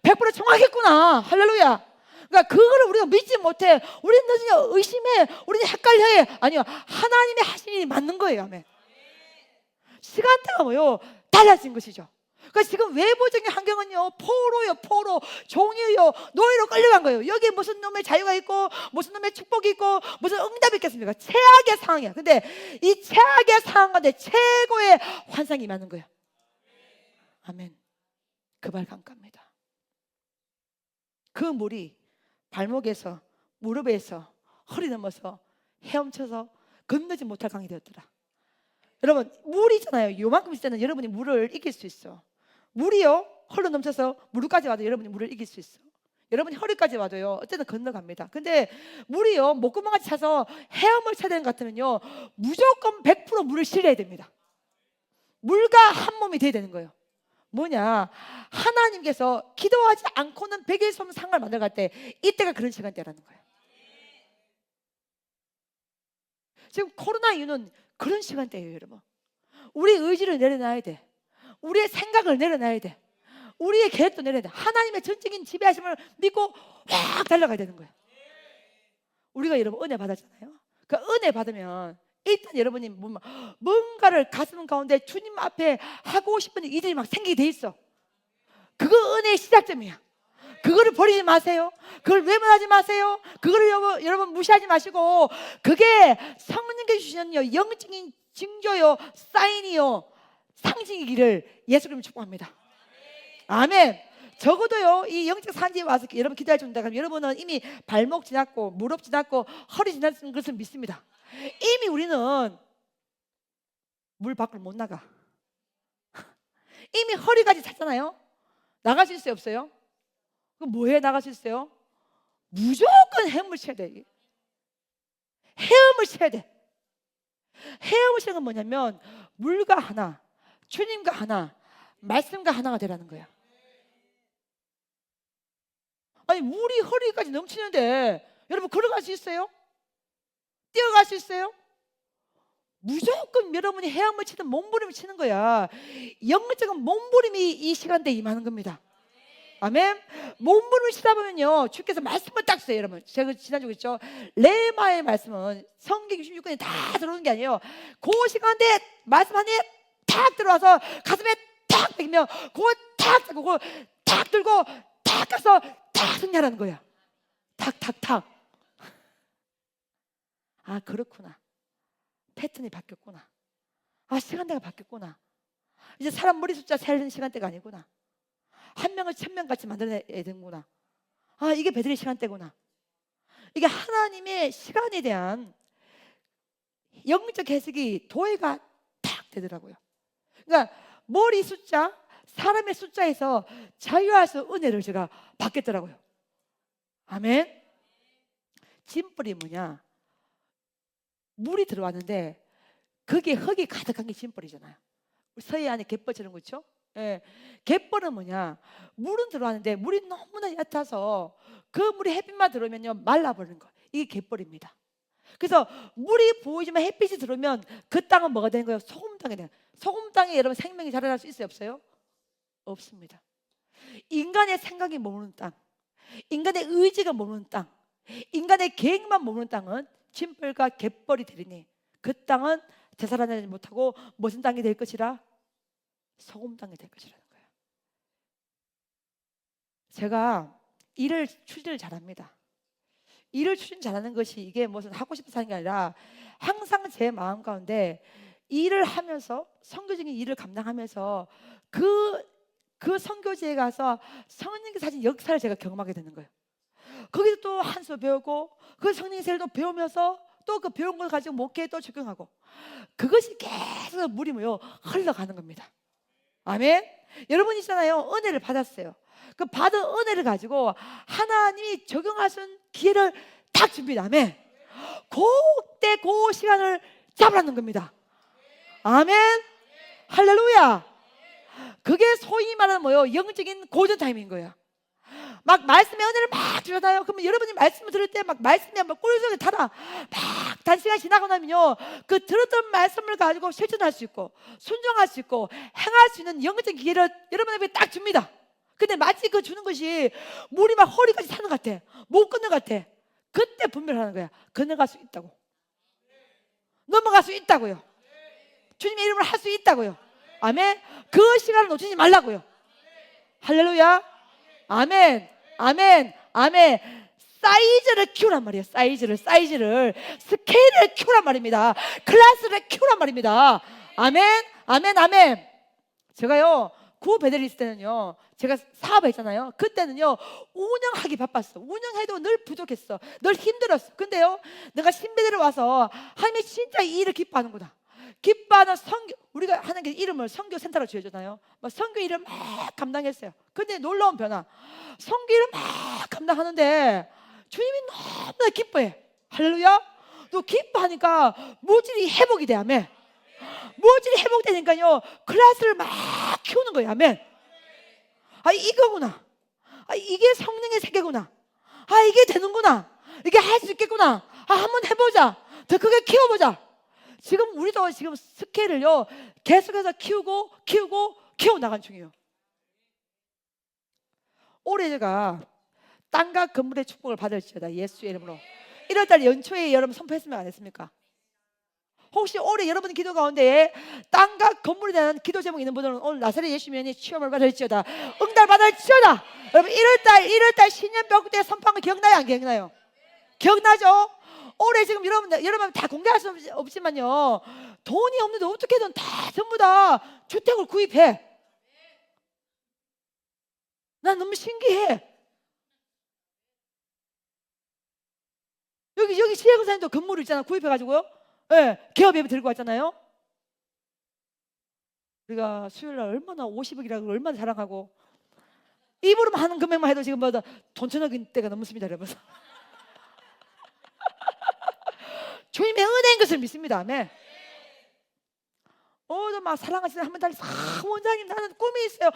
100% 정확했구나, 할렐루야. 그러니까 그거를 우리가 믿지 못해. 우리는 그냥 의심해, 우리는 헷갈려해. 아니요, 하나님의 하신 일이 맞는 거예요. 아멘. 시간대가 뭐요? 달라진 것이죠. 그러니까 지금 외부적인 환경은요 포로요, 포로, 종이요, 노예로 끌려간 거예요. 여기 무슨 놈의 자유가 있고 무슨 놈의 축복이 있고 무슨 응답이 있겠습니까? 최악의 상황이야. 근데 이 최악의 상황 가운데 최고의 환상이 임하는 거예요. 아멘. 그 발 감갑니다. 그 물이 발목에서 무릎에서 허리 넘어서 헤엄쳐서 건너지 못할 강이 되었더라. 여러분, 물이 있잖아요. 요만큼 있을 때는 여러분이 물을 이길 수 있어. 물이요 흘러 넘쳐서 무릎까지 와도 여러분이 물을 이길 수 있어. 여러분이 허리까지 와도요 어쨌든 건너갑니다. 근데 물이요 목구멍같이 차서 헤엄을 쳐야 되는 것 같으면요 무조건 100% 물을 실려야 됩니다. 물과 한 몸이 돼야 되는 거예요. 뭐냐, 하나님께서 기도하지 않고는 백일 솜 상을 만들어갈 때 이때가 그런 시간대라는 거예요. 지금 코로나 이유는 그런 시간대예요. 여러분, 우리 의지를 내려놔야 돼. 우리의 생각을 내려놔야 돼. 우리의 계획도 내려야 돼. 하나님의 전적인 지배하심을 믿고 확 달려가야 되는 거예요. 우리가 여러분 은혜 받았잖아요. 그 은혜 받으면 일단 여러분이 뭔가를 가슴 가운데 주님 앞에 하고 싶은 일들이 막 생기게 돼 있어. 그거 은혜의 시작점이야. 그거를 버리지 마세요. 그걸 외면하지 마세요. 그거를 여러분 무시하지 마시고, 그게 성령께서 주시는 영적인 징조요, 사인이요, 상징이기를 예수님을 축복합니다. 아멘. 적어도요 이 영적 산지에 와서 여러분 기도해 준다 그러면 여러분은 이미 발목 지났고 무릎 지났고 허리 지났는 것을 믿습니다. 이미 우리는 물 밖으로 못 나가. 이미 허리까지 찼잖아요. 나갈 수 있어요, 없어요? 그럼 뭐해 나갈 수 있어요? 무조건 헤엄을 쳐야 돼. 헤엄을 쳐야 돼. 헤엄을 치는 건 뭐냐면 물과 하나, 주님과 하나, 말씀과 하나가 되라는 거야. 아니 물이 허리까지 넘치는데 여러분 걸어갈 수 있어요? 뛰어갈 수 있어요? 무조건 여러분이 헤엄을 치든 몸부림을 치는 거야. 영적인 몸부림이 이 시간대에 임하는 겁니다. 아멘. 몸부림을 치다 보면요 주께서 말씀을 딱 써요. 여러분, 제가 지난주에 그랬죠. 레마의 말씀은 성경 66권이 다 들어오는 게 아니에요. 그 시간대에 말씀 한 입 탁 들어와서 가슴에 탁 베기면 그걸 탁 잡고 그걸 탁 들고 탁 가서 탁 승리하라는 거야. 탁탁탁. 아, 그렇구나. 패턴이 바뀌었구나. 아, 시간대가 바뀌었구나. 이제 사람 머리 숫자 세는 시간대가 아니구나. 한 명을 1000명 같이 만들어내야 되는구나. 아, 이게 베드로의 시간대구나. 이게 하나님의 시간에 대한 영적 해석이 도해가 탁 되더라고요. 그러니까 머리 숫자, 사람의 숫자에서 자유해서 은혜를 제가 받겠더라고요. 아멘. 짐벌이 뭐냐? 물이 들어왔는데 거기에 흙이 가득한 게 짐벌이잖아요. 서해 안에 갯벌처럼, 그렇죠? 예. 갯벌은 뭐냐? 물은 들어왔는데 물이 너무나 얕아서 그 물이 햇빛만 들어오면요 말라버리는 거. 이게 갯벌입니다. 그래서 물이 보이지만 햇빛이 들어오면 그 땅은 뭐가 되는 거예요? 소금 땅이 되는 거예요. 소금 땅에 여러분 생명이 자라날 수 있어요, 없어요? 없습니다. 인간의 생각이 머무는 땅, 인간의 의지가 머무는 땅, 인간의 계획만 머무는 땅은 짐벌과 갯벌이 되리니 그 땅은 되살아나지 못하고 무슨 땅이 될 것이라? 소금 땅이 될 것이라는 거예요. 제가 일을 추진을 잘합니다. 일을 추진 잘하는 것이 이게 무슨 하고 싶어서 하는 게 아니라 항상 제 마음 가운데 일을 하면서 선교적인 일을 감당하면서 그 선교지에 가서 성령께서 하신 역사를 제가 경험하게 되는 거예요. 거기서 또 한 수 배우고 그 성령의 도 배우면서 또 그 배운 걸 가지고 목회에 또 적용하고 그것이 계속 물이 뭐요 흘러가는 겁니다. 아멘. 여러분 있잖아요. 은혜를 받았어요. 그 받은 은혜를 가지고 하나님이 적용할 수 있는 기회를 딱 줍니다. 아멘. 그때 그 시간을 잡으라는 겁니다. 아멘. 할렐루야. 그게 소위 말하는 뭐요 영적인 고전 타임인 거예요. 막 말씀의 은혜를 막 주잖아요. 그러면 여러분이 말씀을 들을 때 막 말씀이 한번 꿀속에 타다 막 단시간 지나고 나면요 그 들었던 말씀을 가지고 실천할 수 있고 순종할 수 있고 행할 수 있는 영적인 기회를 여러분에게 딱 줍니다. 근데 마치 그 주는 것이 물이 막 허리까지 타는 것 같아. 못 건너 같아. 그때 분별하는 거야. 건너갈 수 있다고. 넘어갈 수 있다고요. 주님의 이름으로 할 수 있다고요. 아멘. 그 시간을 놓치지 말라고요. 할렐루야. 아멘. 아멘. 아멘. 사이즈를 키우란 말이에요. 사이즈를 스케일을 키우란 말입니다. 클래스를 키우란 말입니다. 아멘. 아멘. 아멘. 제가요 구호 베델리 있을 때는요 제가 사업했잖아요. 그때는요 운영하기 바빴어. 운영해도 늘 부족했어. 늘 힘들었어. 근데요 내가 신베델에 와서 하나님이 진짜 이 일을 기뻐하는구나. 기뻐하는 선교, 우리가 하는 게 이름을 선교센터로 지어줬잖아요. 선교 일을 막 감당했어요. 근데 놀라운 변화, 선교 일을 막 감당하는데 주님이 너무나 기뻐해. 할렐루야. 또 기뻐하니까 물질이 회복이 돼. 아멘. 물질이 회복되니까요 클래스를 막 키우는 거예요. 아멘. 아 이거구나. 아 이게 성령의 세계구나. 아 이게 되는구나. 이게 할 수 있겠구나. 아 한번 해보자. 더 크게 키워보자. 지금 우리도 지금 스케일을요 계속해서 키워 나간 중이에요. 올해 제가 땅과 건물의 축복을 받을지어다 예수의 이름으로 1월달 연초에 여러분 선포했으면 안 했습니까? 혹시 올해 여러분 기도 가운데 땅과 건물에 대한 기도 제목 있는 분들은 오늘 나사렛 예수님이 취업을 받을지어다 응답 받을지어다. 여러분 1월달 신년벽 때 선포한 거 기억나요? 안 기억나요? 기억나죠? 올해 지금 여러분 다 공개할 수 없지만요 돈이 없는데 어떻게든 다 전부 다 주택을 구입해. 난 너무 신기해. 여기 시혜근사님도 건물을 있잖아 구입해가지고요 네, 기업예배 들고 왔잖아요. 우리가 수요일날 얼마나 50억이라고 얼마나 자랑하고 입으로만 하는 금액만 해도 지금 뭐 돈 천억인 때가 넘습니다 여러분. 주님의 은혜인 것을 믿습니다. 아멘. 막 사랑하시는 한번 달리 원장님 나는 꿈이 있어요.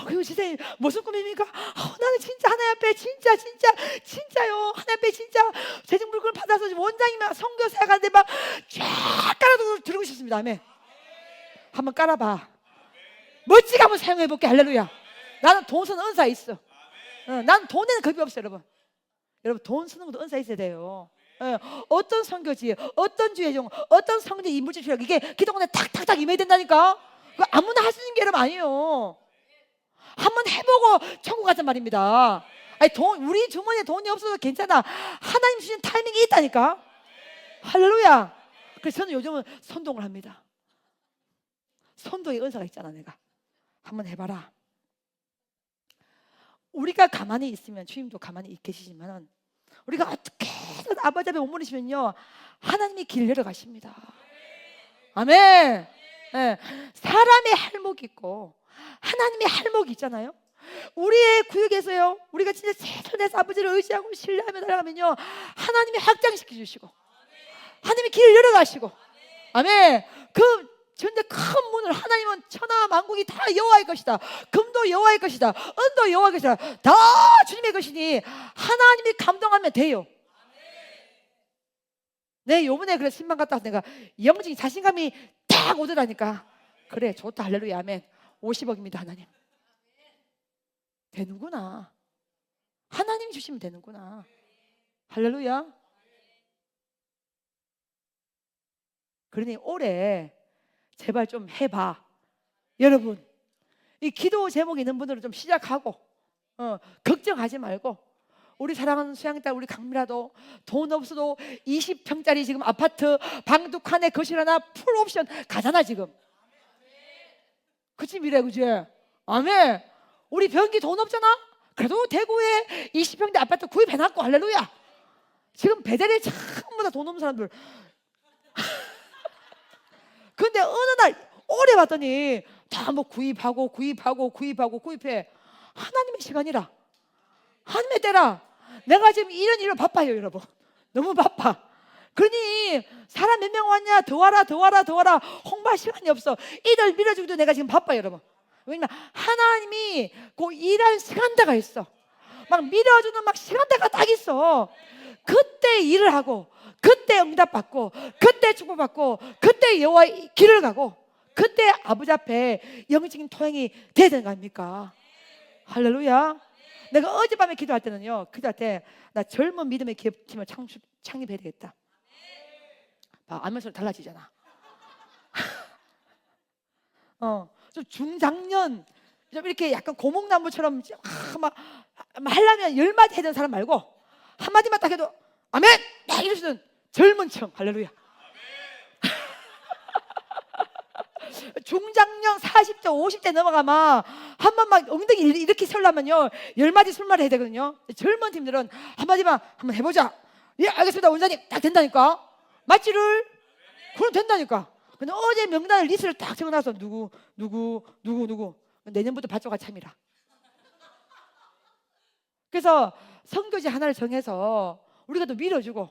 그리고 선생님 무슨 꿈입니까? 나는 진짜 하나님 앞에 진짜요 하나님 앞에 진짜 재정 물건을 받아서 원장님이랑 선교사에 가는데 막 쫙 깔아도 들고 싶습니다. 아멘. 한번 깔아봐. 멋지게 한번 사용해볼게. 할렐루야. 나는 돈 쓰는 은사 있어. 나는 돈에는 겁이 없어요. 여러분 돈 쓰는 것도 은사 있어야 돼요. 어떤 선교지, 어떤 주의 종, 어떤 성대 인물질 필요 이게 기도원에 탁탁탁 임해야 된다니까. 그거 아무나 할 수 있는 게 여러분 아니에요. 한번 해보고 천국 가자 말입니다. 아니 우리 주머니에 돈이 없어도 괜찮아. 하나님 주신 타이밍이 있다니까. 할렐루야. 그래서 저는 요즘은 선동을 합니다. 선동의 은사가 있잖아. 내가 한번 해봐라. 우리가 가만히 있으면 주님도 가만히 계시지만 우리가 어떻게 아버지 앞에 오므리시면요 하나님이 길 열어가십니다. 아멘. 네. 사람의 할목이 있고 하나님의 할목이 있잖아요. 우리의 구역에서요 우리가 진짜 최선에서 아버지를 의지하고 신뢰하며 나아가면요 하나님이 확장시켜 주시고 하나님이 길을 열어가시고 아멘. 그 전대 큰 문을 하나님은 천하 만국이 다 여호와의 것이다. 금도 여호와의 것이다. 은도 여호와의 것이다. 다 주님의 것이니 하나님이 감동하면 돼요. 네, 요번에 그래 신방 갔다 와서 내가 영적인 자신감이 딱 오더라니까. 그래 좋다. 할렐루야. 아멘. 50억입니다. 하나님 되는구나. 하나님이 주시면 되는구나. 할렐루야. 그러니 올해 제발 좀 해봐. 여러분 이 기도 제목 있는 분들은 좀 시작하고 걱정하지 말고 우리 사랑하는 수양딸 우리 강미라도 돈 없어도 20평짜리 지금 아파트 방 2칸에 거실 하나 풀옵션 가잖아 지금. 그치 미래 그치? 아멘. 우리 변기 돈 없잖아. 그래도 대구에 20평대 아파트 구입해놨고 할렐루야. 지금 배달에 전부 다 돈 없는 사람들. 근데 어느 날 오래 봤더니 다 뭐 구입해. 하나님의 시간이라, 하나님의 때라. 내가 지금 이런 일로 바빠요 여러분. 너무 바빠. 그러니 사람 몇 명 왔냐, 더 와라 홍보할 시간이 없어. 이들 밀어주기도 내가 지금 바빠요 여러분. 왜냐면 하나님이 그 일할 시간대가 있어. 막 밀어주는 막 시간대가 딱 있어. 그때 일을 하고, 그때 응답받고, 그때 축복받고, 그때 여호와의 길을 가고, 그때 아버지 앞에 영적인 토양이 돼야 되는 거 아닙니까? 할렐루야. 내가 어젯밤에 기도할 때는요, 기도할 때 나 젊은 믿음의 기업팀을 창립해야 되겠다. 안면서 달라지잖아. 좀 중장년, 좀 이렇게 약간 고목나무처럼 막 하려면 10마디 해야 되는 사람 말고 한마디만 딱 해도 아멘! 딱 이러시는 젊은 층. 할렐루야. 중장년 40대 50대 넘어가면 한 번 막 엉덩이 이렇게 설라면요 10마디 20마디 해야 되거든요. 젊은 팀들은 한마디만 한번 해보자. 예 알겠습니다 원장님. 딱 된다니까. 맞지를? 그럼 된다니까. 근데 어제 명단을 리스트를 딱 적어놔서 누구 내년부터 밭조가 참이라. 그래서 선교지 하나를 정해서 우리가 또 밀어주고,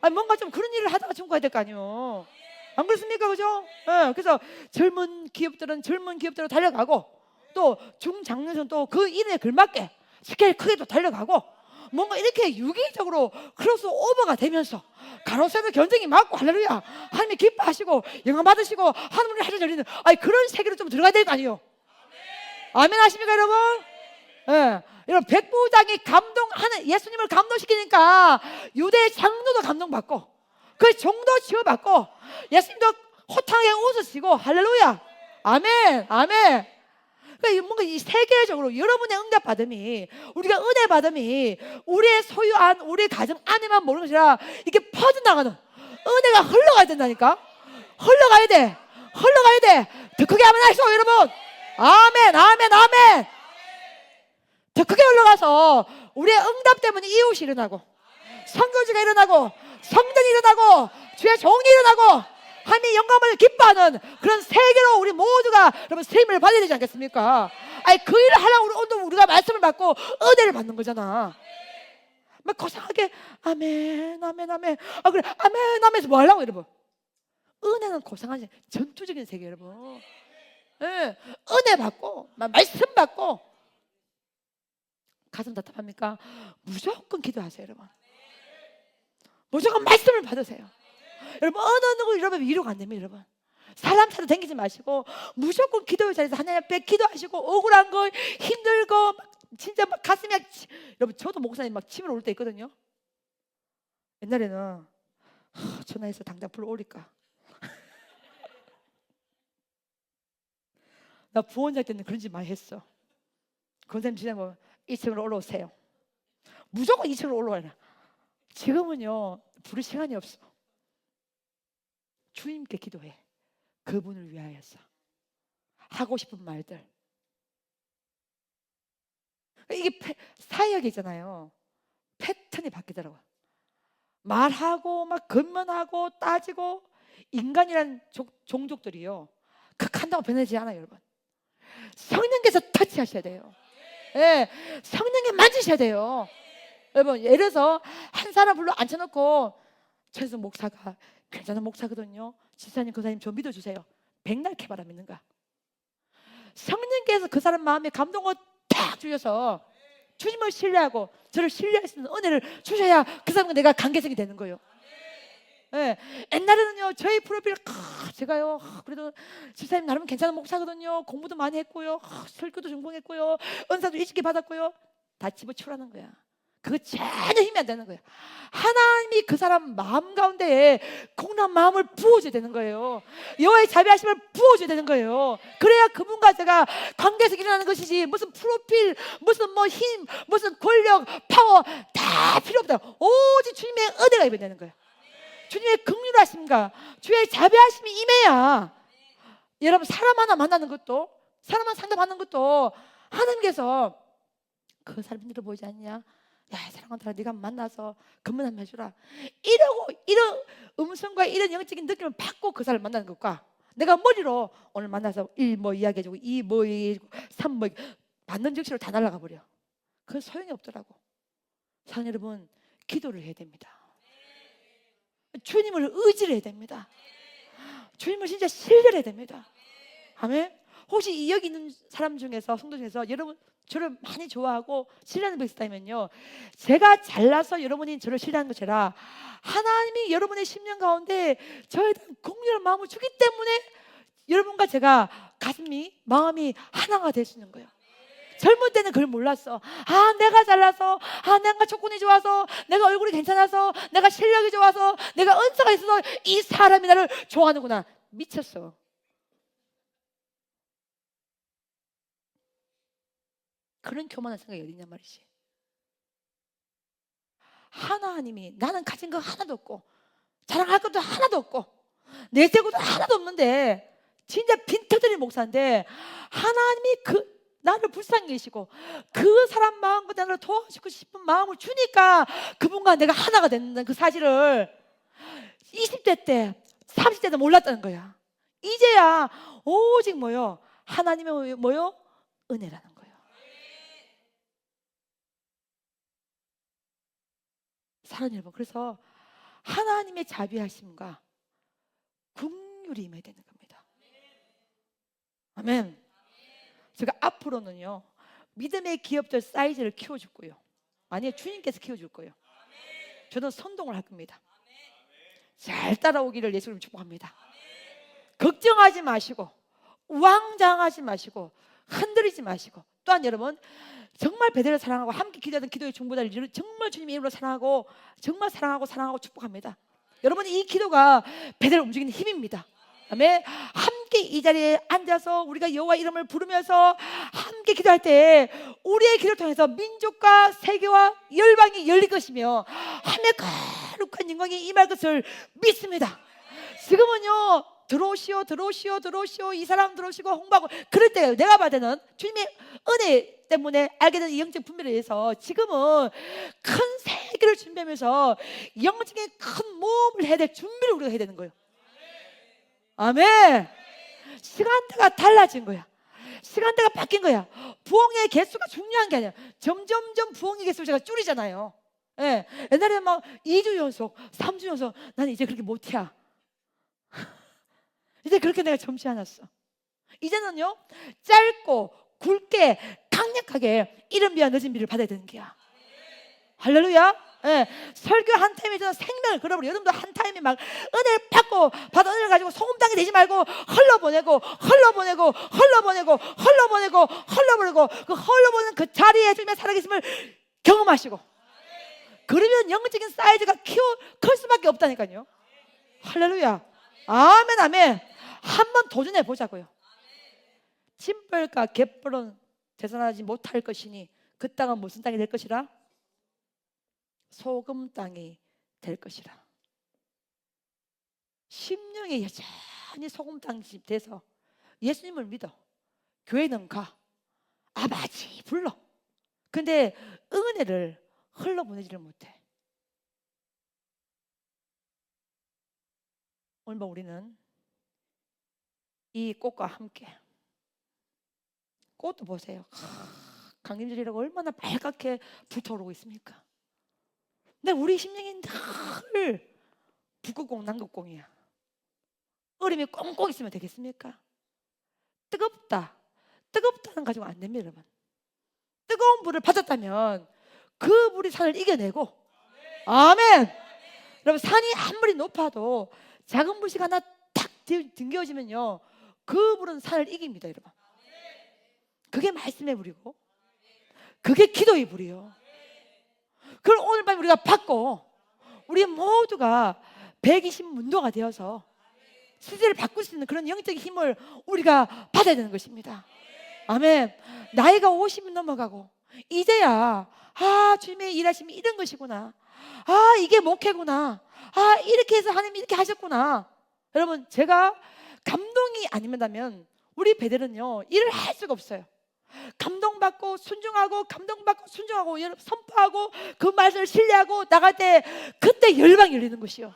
아니 뭔가 좀 그런 일을 하다가 중고해야 될 거 아니에요. 안 그렇습니까? 그죠? 네, 그래서 젊은 기업들은 젊은 기업대로 달려가고, 또 중장년은 또 그 일에 걸맞게 스케일 크게 또 달려가고, 뭔가 이렇게 유기적으로 크로스 오버가 되면서 가로세로 견적이 맞고 할렐루야 하나님이 기뻐하시고 영광 받으시고 하나님을 하늘 열리는 아니 그런 세계로 좀 들어가야 될 거 아니에요. 아멘 하십니까 여러분? 예. 여러분 백부장이 감동하는 예수님을 감동시키니까 유대 장로도 감동받고 그 종도 치유받고 예수님도 호탕하게 웃으시고 할렐루야. 아멘 아멘. 그러니까 뭔가 이 세계적으로 여러분의 응답 받음이, 우리가 은혜 받음이 우리의 소유한 우리 가정 안에만 모르는 것이 아니라 이게 퍼져나가는 은혜가 흘러가야 된다니까. 흘러가야 돼. 더 크게 하면 하시오 여러분. 아멘 아멘 아멘. 더 크게 흘러가서 우리의 응답 때문에 이웃이 일어나고, 선교지가 일어나고, 성전이 일어나고, 주의 종이 일어나고, 하나님의 영광을 기뻐하는 그런 세계로 우리 모두가 여러분 쓰임을 받아야 되지 않겠습니까? 아니 그 일을 하려고 오늘 우리가 말씀을 받고 은혜를 받는 거잖아. 막 고상하게 아멘 아멘 아멘 그래 아멘 아멘에서 뭐 하려고 여러분? 은혜는 고상하지 전투적인 세계 여러분. 네, 은혜 받고 말씀 받고 가슴 답답합니까? 무조건 기도하세요 여러분. 무조건 말씀을 받으세요. 여러분 어느 누구 여러분 위로가 안 됩니다 여러분. 사람 찾아 다니지 마시고 무조건 기도의 자리에서 하나님 앞에 기도하시고, 억울한 거 힘들고 막 진짜 막 가슴이 여러분 저도 목사님 막 침을 올 때 있거든요. 옛날에는 전화해서 당장 불러 올릴까. 나 부원장 때는 그런 짓 많이 했어. 권사님 지나면 2층으로 올라오세요. 무조건 2층으로 올라와라. 지금은요 부를 시간이 없어. 주님께 기도해. 그분을 위하여서 하고 싶은 말들. 이게 사역이잖아요. 패턴이 바뀌더라고요. 말하고 막 건면하고 따지고 인간이란 종족들이요 극한다고 변하지 않아요 여러분. 성령께서 터치하셔야 돼요. 예, 성령에 만지셔야 돼요. 여러분 예를 들어서 한 사람 불러 앉혀놓고 최선 목사가 괜찮은 목사거든요. 지사님, 권사님 저 믿어주세요. 백날 캐바라 믿는가? 성령께서 그 사람 마음에 감동을 딱 주셔서 주님을 신뢰하고 저를 신뢰할 수 있는 은혜를 주셔야 그 사람과 내가 관계성이 되는 거예요. 네. 옛날에는요 저희 프로필 제가요 그래도 지사님 나름 괜찮은 목사거든요. 공부도 많이 했고요. 설교도 전공했고요. 은사도 일찍이 받았고요. 다 집어치우라는 거야. 그거 전혀 힘이 안 되는 거예요. 하나님이 그 사람 마음 가운데에 공란 마음을 부어줘야 되는 거예요. 여호와의 자비하심을 부어줘야 되는 거예요. 그래야 그분과 제가 관계에서 일어나는 것이지, 무슨 프로필, 무슨 뭐 힘, 무슨 권력, 파워 다 필요 없다. 오직 주님의 은혜가 임해야 되는 거예요. 주님의 긍휼하심과 주의 자비하심이 임해야, 여러분 사람 하나 만나는 것도, 사람 하나 상담하는 것도 하나님께서 그 사람 힘들어 보이지 않냐? 야, 사랑하는 네가 만나서 근무 한번 해주라. 이런 음성과 이런 영적인 느낌을 받고 그 사람을 만나는 것과, 내가 머리로 오늘 만나서 1 뭐 이야기해주고 2 뭐 얘기해주고 3 뭐 받는 즉시로 다 날아가 버려. 그건 소용이 없더라고. 사랑 여러분, 기도를 해야 됩니다. 주님을 의지를 해야 됩니다. 주님을 진짜 신뢰해야 됩니다. 아멘. 혹시 여기 있는 사람 중에서, 성도 중에서 여러분 저를 많이 좋아하고 신뢰하는 분이 있다면요, 제가 잘나서 여러분이 저를 신뢰하는 것이라 하나님이 여러분의 심령 가운데 저에 대한 긍휼한 마음을 주기 때문에 여러분과 제가 가슴이, 마음이 하나가 될 수 있는 거예요. 젊을 때는 그걸 몰랐어. 아, 내가 잘나서, 아, 내가 조건이 좋아서, 내가 얼굴이 괜찮아서, 내가 실력이 좋아서, 내가 은사가 있어서 이 사람이 나를 좋아하는구나. 미쳤어. 그런 교만한 생각이 어디 있냔 말이지. 하나님이, 나는 가진 거 하나도 없고 자랑할 것도 하나도 없고 내세고도 하나도 없는데, 진짜 빈터들이 목사인데 하나님이 나를 불쌍히 계시고 그 사람 마음과 나를 도와주고 싶은 마음을 주니까 그분과 내가 하나가 됐는 그 사실을 20대 때 30대 때 몰랐다는 거야. 이제야 오직 뭐요? 하나님의 뭐요? 은혜라는 거예요. 사랑하는 여러분, 그래서 하나님의 자비하심과 긍휼이 임해야 되는 겁니다. 아멘. 제가 앞으로는요, 믿음의 기업들 사이즈를 키워줄 거예요. 아니요, 주님께서 키워줄 거예요. 저는 선동을 할 겁니다. 잘 따라오기를 예수님 축복합니다. 걱정하지 마시고, 우왕좌왕하지 마시고, 흔들리지 마시고, 또한 여러분 정말 베드로를 사랑하고 함께 기도하던 기도의 중보자를 정말 주님의 이름으로 사랑하고, 정말 사랑하고 축복합니다. 여러분이 이 기도가 베드로를 움직이는 힘입니다. 아멘. 함께 이 자리에 앉아서 우리가 여호와 이름을 부르면서 함께 기도할 때 우리의 기도를 통해서 민족과 세계와 열방이 열릴 것이며 하나님의 거룩한 영광이 임할 것을 믿습니다. 지금은요, 들어오시오 이 사람 들어오시고 홍보하고 그럴 때예요. 내가 봐야 되는 주님의 은혜 때문에 알게 된 영적 분별에 의해서 지금은 큰 세계를 준비하면서 영적인 큰 모험을 해야 될 준비를 우리가 해야 되는 거예요. 아멘. 시간대가 달라진 거야. 시간대가 바뀐 거야. 부흥의 개수가 중요한 게 아니야. 점점점 부흥의 개수가 제가 줄이잖아요. 예. 옛날에는 막 2주 연속 3주 연속, 나는 이제 그렇게 못해. 이제 그렇게 내가 점치 않았어. 이제는요, 짧고 굵게 강력하게 이른 비와 늦은 비를 받아야 되는 거야. 할렐루야. 예, 설교 한 타임에 저는 생명을 걸어버려. 여러분도 한 타임에 막 은혜를 받고 받은 은혜를 가지고 소금당이 되지 말고 흘러보내고 그 흘러보내는 그 자리에 주님의 살아계심을 경험하시고, 그러면 영적인 사이즈가 클 수밖에 없다니까요. 할렐루야. 아멘 아멘. 한번 도전해 보자고요. 짐벌과 갯벌은 되살아나지 못할 것이니 그 땅은 무슨 땅이 될 것이라? 소금 땅이 될 것이라. 심령이 여전히 소금 땅이 돼서 예수님을 믿어, 교회는 가, 아버지 불러. 근데 은혜를 흘러보내지를 못해. 오늘 우리는 이 꽃과 함께, 꽃도 보세요. 강림절이라고 얼마나 빨갛게 불타오르고 있습니까? 근데 우리 심령이 늘 북극공 남극공이야. 얼음이 꽁꽁 있으면 되겠습니까? 뜨겁다는 가지고 안 됩니다. 여러분, 뜨거운 불을 받았다면 그 불이 산을 이겨내고, 아멘. 여러분, 산이 아무리 높아도 작은 불씨 하나 탁 등겨지면요, 그 불은 산을 이깁니다. 여러분, 그게 말씀의 불이고 그게 기도의 불이요. 그걸 오늘 밤에 우리가 받고 우리 모두가 120문도가 되어서 시대를 바꿀 수 있는 그런 영적인 힘을 우리가 받아야 되는 것입니다. 아멘. 나이가 50이 넘어가고 이제야 주님의 일하심이 이런 것이구나, 이게 목회구나, 이렇게 해서 하나님이 이렇게 하셨구나. 여러분, 제가 감동이 아니면 우리 배들은요 일을 할 수가 없어요. 감동받고 순종하고 감동받고 순종하고 선포하고 그 말씀을 신뢰하고 나갈 때 그때 열방이 열리는 것이요.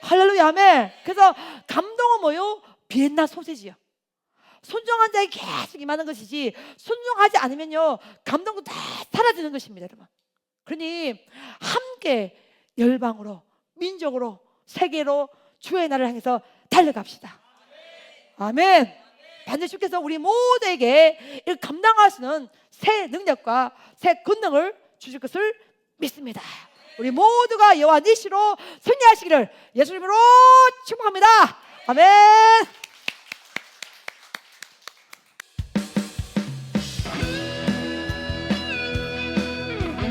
할렐루야, 아멘. 그래서 감동은 뭐요? 비엔나 소세지요. 순종한 자에게 계속 임하는 것이지, 순종하지 않으면요 감동도 다 사라지는 것입니다, 여러분. 그러니 함께 열방으로, 민족으로, 세계로 주의 나라를 향해서 달려갑시다. 아멘. 반드시 주께서 우리 모두에게 이를 감당할 수 있는 새 능력과 새 권능을 주실 것을 믿습니다. 우리 모두가 여호와 니시로 승리하시기를 예수 이름으로 축복합니다. 아멘.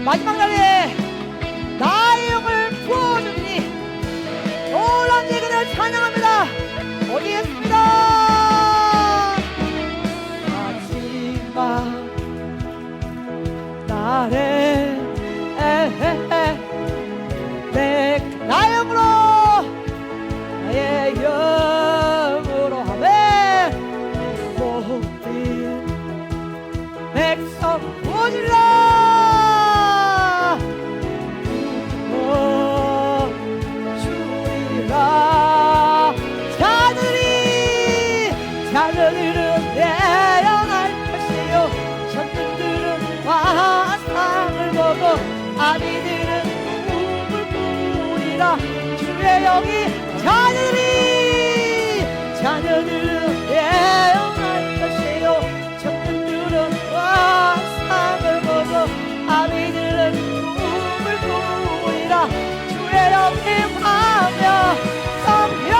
마지막 날에 나의 영을 부어주니 놀란 내 그를 찬양합니다. 어디에 있습니다. 마지막 날에 나의 영으로, 나의 영으로 하면 모든 백성 부어주리라. 자녀들은 태어날 것이요, 천국들은 화상을 보고 아비들은 꿈을 꾸리라. 주의 영이 자녀들은 태어날 것이요, 천국들은 화상을 보고 아비들은 꿈을 꾸리라. 주의 영이 임하며 성령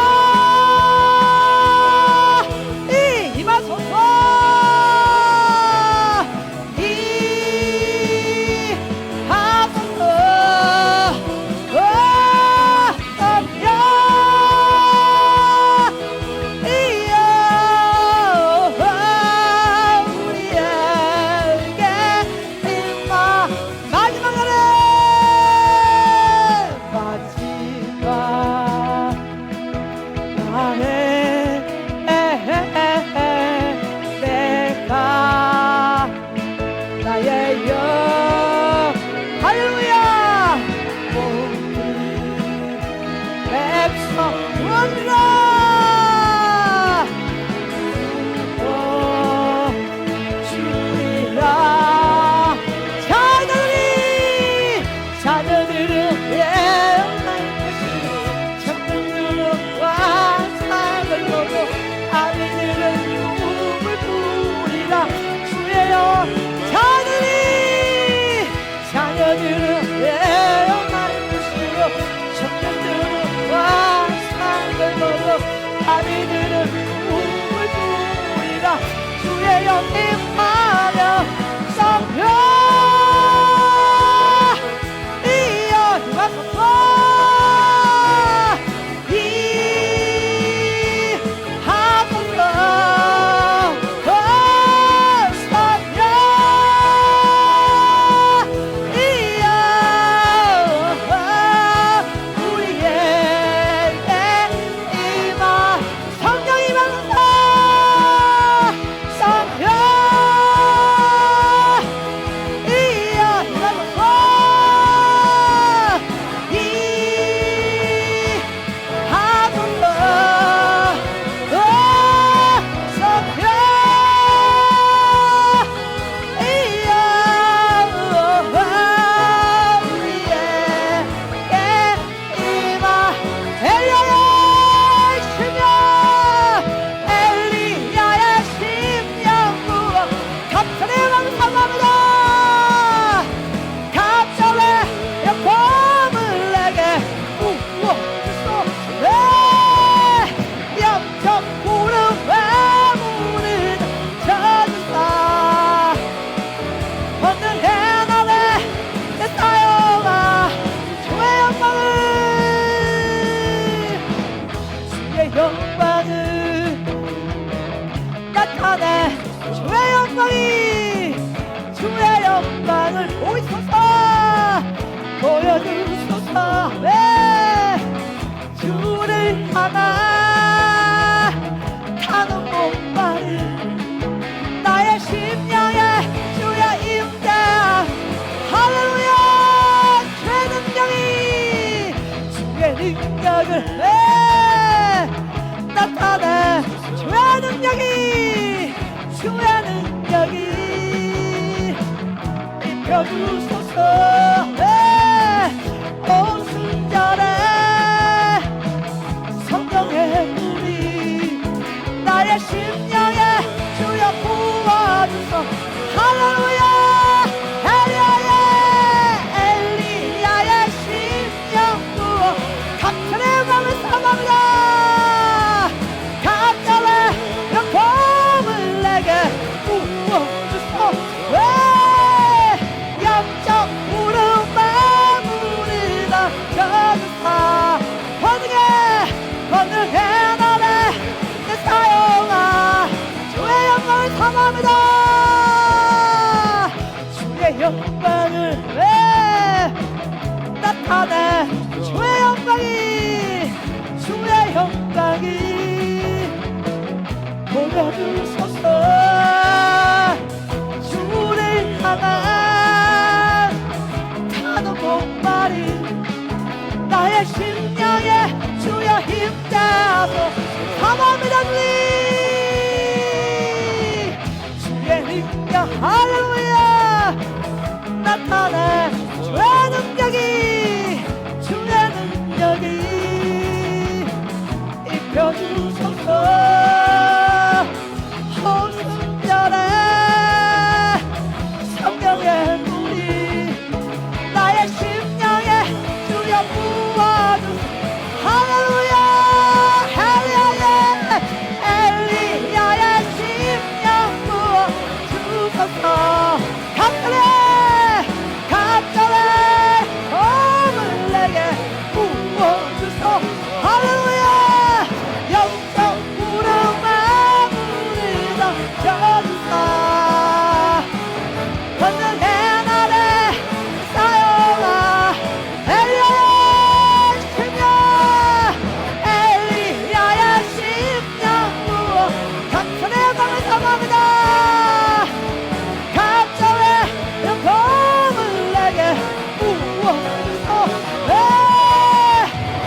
임하며 성령 이어 주옵소서. 주소서. 왜 주를 향한 타는 목마른 나의 심령에 주의 임재. 할렐루야. 주의 능력이 주의 능력을 나타내. 주의 능력이 주의 능력이 입혀주소서. 온 순절에 성령의 물이 나의 심령에 주여 부어주소. 할렐루야. 엘리야의 심령 부어 각별의 마음을 삼합니다. 각별의 영광을 내게 부어주소. 왜 영적 부름 마무리 다 여주사. 권능의 날에 내 사용아 주의 영광을 삼합니다. 주의 영광을 나타내. 주의 영광이 보여주소서. 주를 향한 타는 목마른 나의 심령에 주여 힘내소. 감사합니다 주의 능력. 할렐루야. 나타내. 주의 능력이 입혀주소서. 호순절에 성령의 물이 나의 심령에 주여 부어주소서. 할렐루야. 엘리야의 심령 부어주소서. 각별의 검을 내게 부어주소. 할렐루야. 영적 부름 마무리 다 여주사. 권능의 날에 사용아 엘리야의 심령 부어 각별의 영광을 삼합니다. 각별의 영광을 내게 부어주소.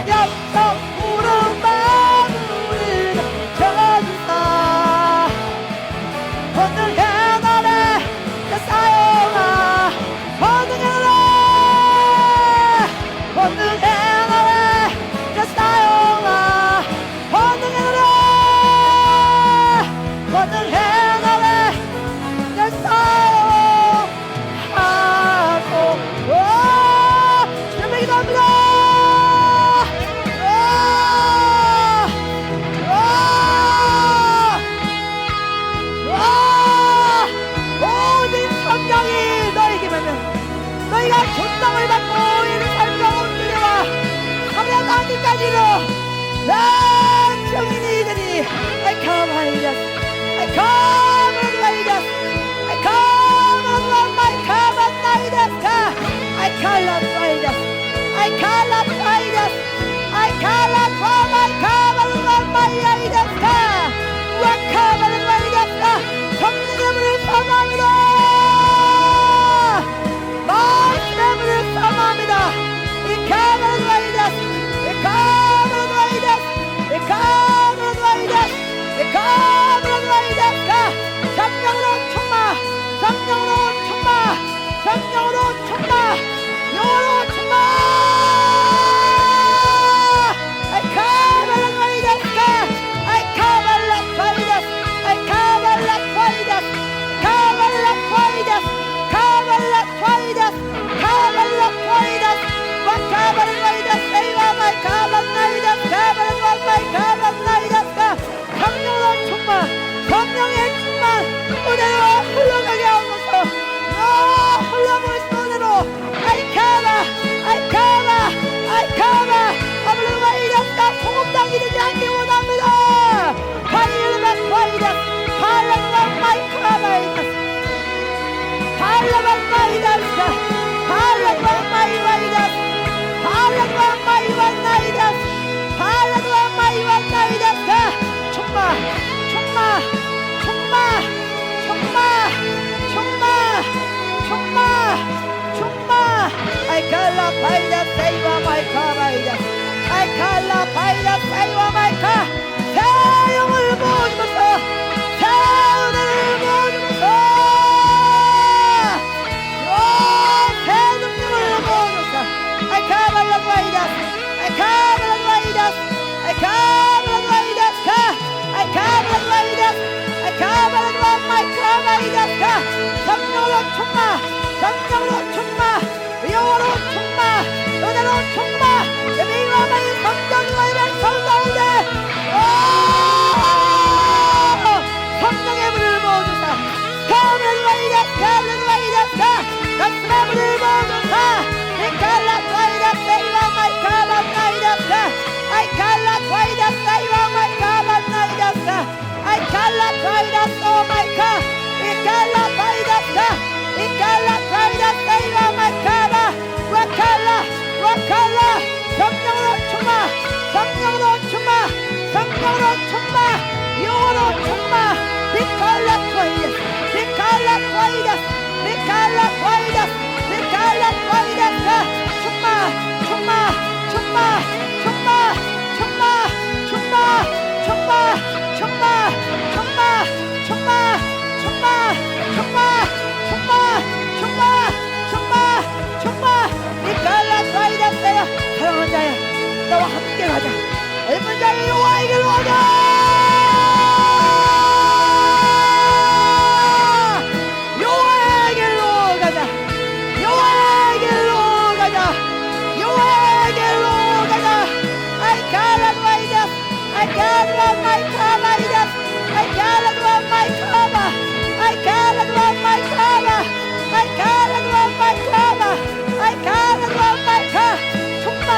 영적 부름 마무리 여주사. 권능의 날에 내 사용아 권능의 날에 내 사용아 권능의 날에 내 사용하고. 주님의 기도합니다. 모든 성령이 너에게면은 너희가 존담을 받고 이를 삶과 옮기려와 하며 나기까지로 난 증인이들이 I come highness, I come and highness, I come and my come and highness, I call up highness, I call up highness, I call up my come and my highness, what come and highness. 성령의 문을 삼합니다. 말씀의 문을 삼합니다. 이 가면은 와이다스, 이 가면은 와이다스, 이 가면은 와이다스, 이 가면은 와이다스. 성령으로 충만, 성령으로 충만, 성령으로 충만, 영으로 충만. I come and waiters, I come and let waiters, I come and let waiters, come and let waiters, come and let waiters, come and let waiters, what come and waiters, say my come and waiters, come and what my come and waiters. 성령으로 충만, 성령의 충만, 은혜로 흘러가게 하소서. 흘러볼 손으로 I come, I come, I come. 아무런 와이러스가 소금당이 되지 않기 원합니다. 하이르만 와이러스, 하이르만 마이크 와이러스, 하이르만 와이러스, 하이르만 마이 와이러스, 하이르만 바이다 세이와 마이카 바이다 아이칼라 바이다 세이와 마이카 새 영을 모으면서 새 은혜를 모으면서 새 능력을 모으면서 아이카발라 바이다 아이카발라 바이다 아이카발라 바이다 아이카발라 바이다 아이카발라 마이카 바이다 성령으로 충만 성령으로 충만 영어로 충만 은혜로 충만 예비와 마이 성령과 이별 성도인데 성령의 물을 모으소서 가을을 와이다 가을을 와이다 가슴의 물을 모으소서 이칼라 와이다 세이와 마이카 만나이다 아이칼라 와이다 세이와 마이카 만나이다 아이칼라 와이다 소 마이카 이칼라 와이다 이칼라 와이다 세이와 마이카바 와칼라 와칼라 성령으로 충만 성령으로 충만 성령으로 충만 영으로 충만 이칼라 와이다 이칼라 와이다 이칼라 와이다 이칼라 와이다 충만 충만 충만 충만 충만 충만 충만 충만 충만 충만 충만 충만 충만 충만 충만 이칼라 와이다 세요 사랑하는 자야 나와 함께 가자 젊은 자의 여호와에게로 가자 여호와에게로 가자 여호와에게로 가자 여호와에게로 가자 아이칼라 와이다 아이칼라 마이카 와이다 아이칼라 마이카바 아이칼라 마이카바 아이칼라 마이카바 아이칼라 마이카 충만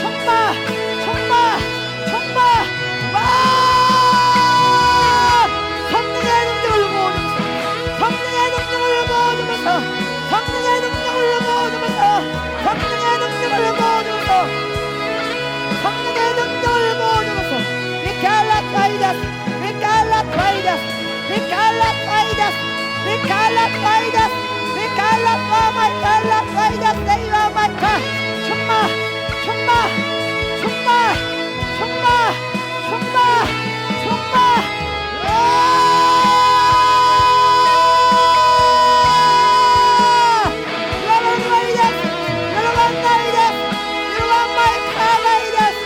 충만 충만 충만 와 성령의 능력을 모으면서 성령의 능력을 모으면서 성령의 능력을 모으면서 성령의 능력을 모으면서 성령의 능력을 모으면서 미칼라 파이다스 미칼라 파이다스 미칼라 파이다스 미칼라 파이다스 미칼라 파마칼라 파이다스 세이와 마카 충만 충만 충만 충만 충만 충만 여러분 와이다스 여러분 와이다스 여러분 마이카 와이다스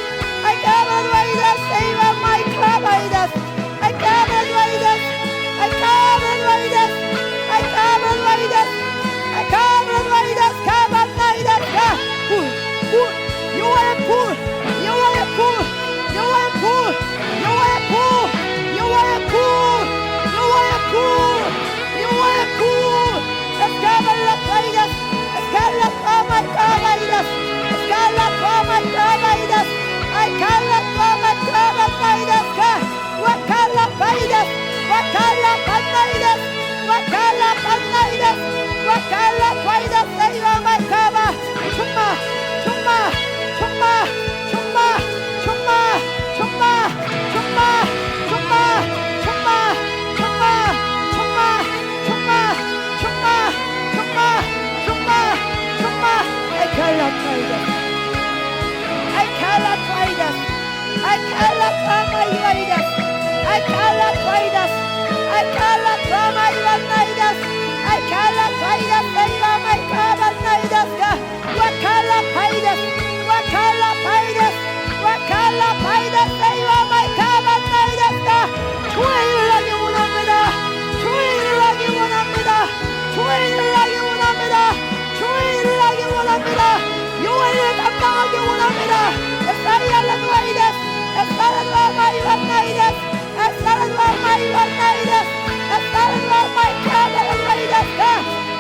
아이카만 와이다스 세이와 마이카 와이다스 아이카만 와이다스 아이카만 와이다스 아이카만 와이다스 아이카만 와이다스 카만 와이다스 불 여호와의 불 여호와의 불 여호와의 불 여호와의 불 여호와의 불 여호와의 불 여호와의 불 에스카발라 와이다스 에스칼라 파마카 와이다스 에스칼라 파마카 와이다스 아이칼라 파마카 와이다스 와칼라 와이다스 와칼라 파나이다스 와칼라 파나이다스 와칼라 와이다스 세이와 마카바 충만 충만 충만 충만 충만 충만 충만 충만 충만 충만 충만 충만 충만 충만 충만 충만 아이칼라 와이다스 아이칼라 와이다스 아이칼라 파마이와이다스 아이칼라 와이다스 아이칼라 파마이와나이다스 아이칼라 와이다스 세이와 마이카바나이다스 와칼라 파이다스 와칼라 파이다스 와칼라 파이다스 세이와 마이카바나이다스 주의 일을 하기 원합니다 주의 일을 하기 원합니다 주의 일을 하기 원합니다 주의 일을 하기 원합니다 여호와의 일을 감당하기 원합니다 에사이알라 와이다스 에사라드와 마이와나이다스 에사라드와 마이와나이다스 에사라드와 마이카바나이다스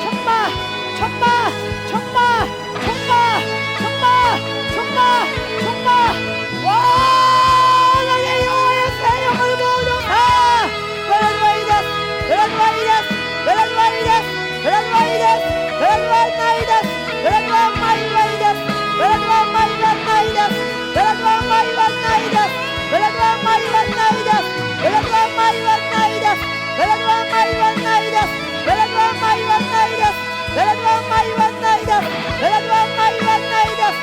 천마 천마 천마 천마 천마 천마 천마 와 나의 여호와의 새 영을 모으소서 베라드와이다스 베라드와이다스 베라드와이다스 베라드와이다스 베라드와나이다스 베라드와 마이와이다스 베라드와 마이와나이다스 베라드와 마이와나이다스 베라드와 마이와나이다스 베라드와 마이와나이다스 베라드와 마이와나이다스 베라드와 마이와나이다스 베라드와 마이와나이다스 베라드와 마이와나이다스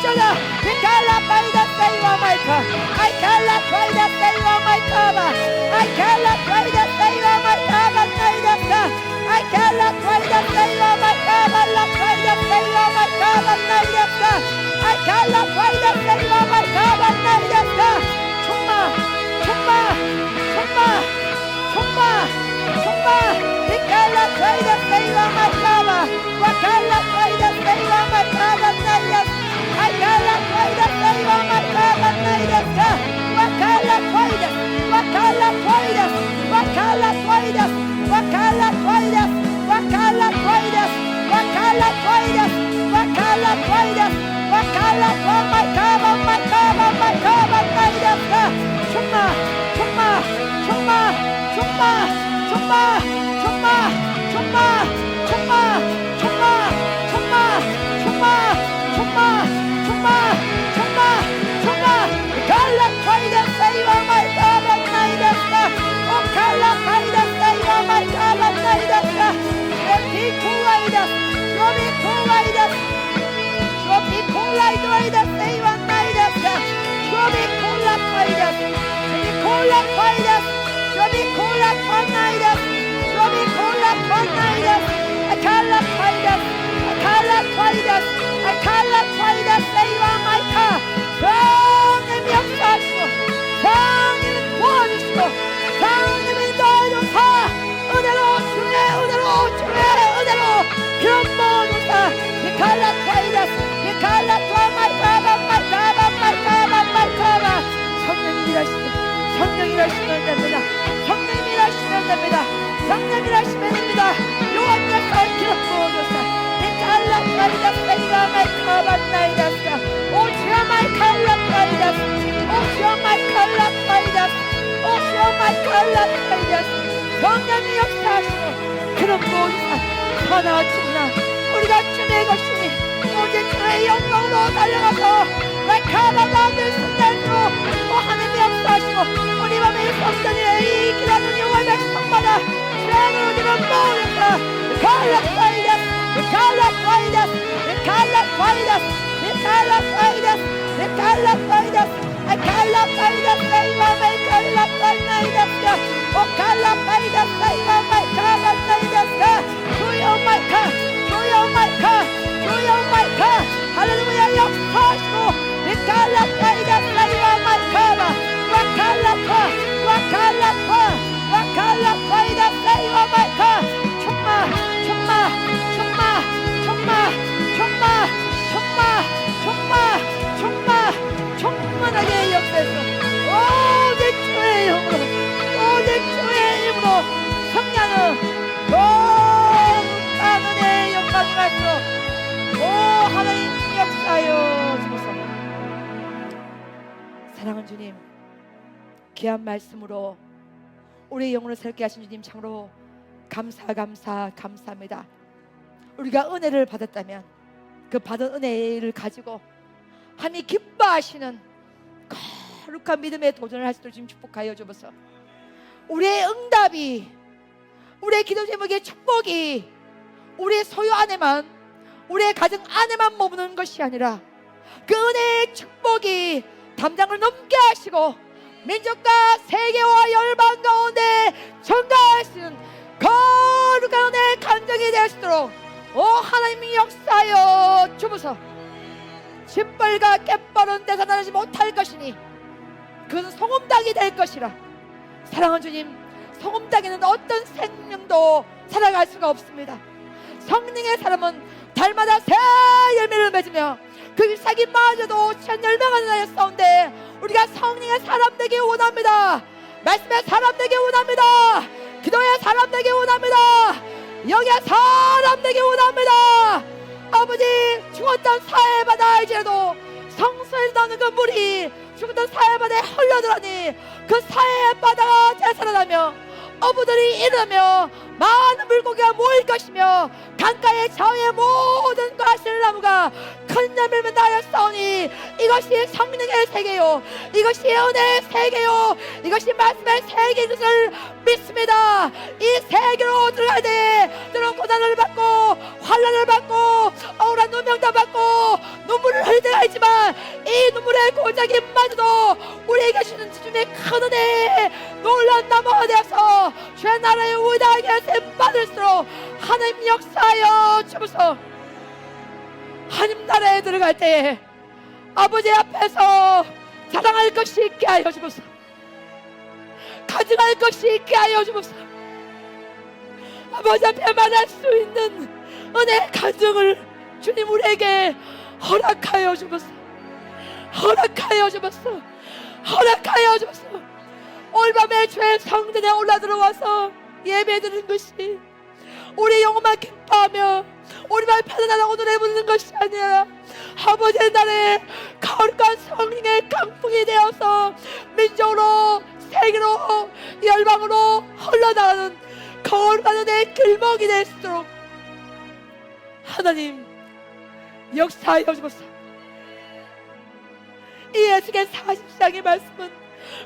어쩌나 비칼라 파이다 세이와 마이카 아이칼라 파이다 세이와 마이카바 아이칼라 파이다 세이와 마이카바 나이다스카 아이칼라 파이다 세이와 마이카바 라 파이다 세이와 마이카바 나이다스카 아이칼라 파이다 세이와 마이카바 나이다스카 총마 총마 총마 총마 총마 비칼라 파이다 세이와 마이카바 와칼라 파이다 세이와 마이카바 나이다스카 아이칼라 파이다 세이와 마이카바 나이다스카 와칼라 파이다 와칼라 파이다 와칼라 파이다 와칼라 파이다 와칼라 파이다 와칼라 파이다 와칼라 파이다 와칼라 파이다 마이카바 마이카바 나이다스카 총마 총마 총마 총마 총마 총마 총마 총마 총마 총마 총마 총마 총마 총마 총마 칼라 파이다 세이와 마이카바 나이다스카 오 칼라 파이다 세이와 마이카바 나이다스카 슈비 콜라이다 슈비 콜라이다 슈비 콜라이다 세이와 나이다스카 슈비 콜라 파이다 슈비 콜라 파이다 슈비 콜라 파나이다 슈비 콜라 파나이다 칼라 파이다 칼라 파이다 칼라 파이다 세이와 마이카 성님이 역사하시고 성님이 도와주시고 성님이 너희로사 은혜로 주의 은혜로 주의 은혜로 그런 모든 사 칼라 파이다 칼라 파마이카바 마이카바 마이카바 마이카바 성령이 일하시면 성령이 일하시면 됩니다. 성령이 일하시면 됩니다. 성령이 일하시면 됩니다. 요한께서 기록 부어주사 칼라 파이다 세이와 마이카바 나이다스카 오시오 마이칼라 파이다 오시오 마이칼라 파이다 오시오 마이칼라 파이다 성령이 역사하시고 그런 모든 사 선하옵니다. 우리가 주의 것이니 오직 주의 영광으로 달려가서 마이카바 나를 순간으로 하나님이 역사하시고 우리 맘의 성전에 이 기다리는 영화의 백성마다 주행으로 지금 모든 사 칼라 파이다 Mikala Faidas, Mikala Faidas, Mikala Faidas, Mikala Faidas, Mikala Faidas, Saiva Mikala Faidas, Okala Faidas, Saiva Mikala Faidas, Tuyo Maika, Tuyo Maika, Tuyo Maika, Hallelujah, 역사하시고 Mikala Faidas, Saiva Mikala, Wakala Fa, Wakala Fa, Wakala Faidas, Saiva Mika, 총마, 총마, 총마, 총마, 총마, 총마, 총마, 총마, 총만하게 역사해서 오직 주의 힘으로 오직 주의 힘으로 성량은 거룩한 은혜의 영광을 받고 오 하나님 역사하여 주소서. 사랑하는 주님 귀한 말씀으로 우리의 영혼을 새롭게 하신 주님 참으로 감사합니다. 우리가 은혜를 받았다면 그 받은 은혜를 가지고 하나님 기뻐하시는 거룩한 믿음의 도전을 할 수 있도록 주님 축복하여 주옵소서. 우리의 응답이 우리의 기도 제목의 축복이 우리의 소유 안에만 우리의 가정 안에만 머무는 것이 아니라 그 은혜의 축복이 담장을 넘게 하시고 민족과 세계와 열방 가운데 전가하시는 거룩한 은혜의 간증이 될 수 있도록 오 하나님이 역사하여 주소서. 짓벌과 깻벌은 되살아나지 못할 것이니 그는 소금닭이 될 것이라. 사랑하는 주님 소금닭에는 어떤 생명도 살아갈 수가 없습니다. 성령의 사람은 달마다 새 열매를 맺으며 그 잎사귀마저도 천 열매가 나여 싸운데 우리가 성령의 사람 되기 원합니다. 말씀의 사람 되기 원합니다. 기도의 사람 되기 원합니다. 영의 사람 되기 원합니다. 아버지 죽었던 사해바다 이제도 성소에서 나오는 그 물이 죽었던 사해바다에 흘러들어니 그 사해바다가 되살아나며 어부들이 일어나며 많은 물고기가 모일 것이며 강가의 좌우의 모든 과실나무가 큰 열매를 나여 싸우니 이것이 성령의 세계요 이것이 은혜의 세계요 이것이 말씀의 세계인 것을 믿습니다. 이 세계로 들어갈 때 때론 고난을 받고 환난을 받고 억울한 누명도 받고 눈물을 아닐 때가 있지만 이 눈물의 골짜기마저도 우리에게 주는 주님의 큰 은혜 놀라운 나무가 되어서 주의 나라의 위대하게 쓰임 받을수록 하나님 역사하여 주소서. 하나님 나라에 들어갈 때 아버지 앞에서 자랑할 것이 있게 하여 주소서. 가증할 것이 있게 하여 주소서. 아버지 앞에 말할 수 있는 은혜의 가증을 주님 우리에게 허락하여 주소서. 허락하여 주소서. 허락하여 주소서. 오늘 밤에 주의 성전에 올라 들어와서 예배드리는 것이 우리 영혼만 기뻐하며 우리만 편안하다고 노래 부르는 것이 아니라 아버지의 날에 거룩한 성령의 강풍이 되어서 민족으로 세계로 열방으로 흘러나가는 거룩한 은혜의 길목이 될 수 있도록 하나님 역사하여 주소서. 이 에스겔 40장의 말씀은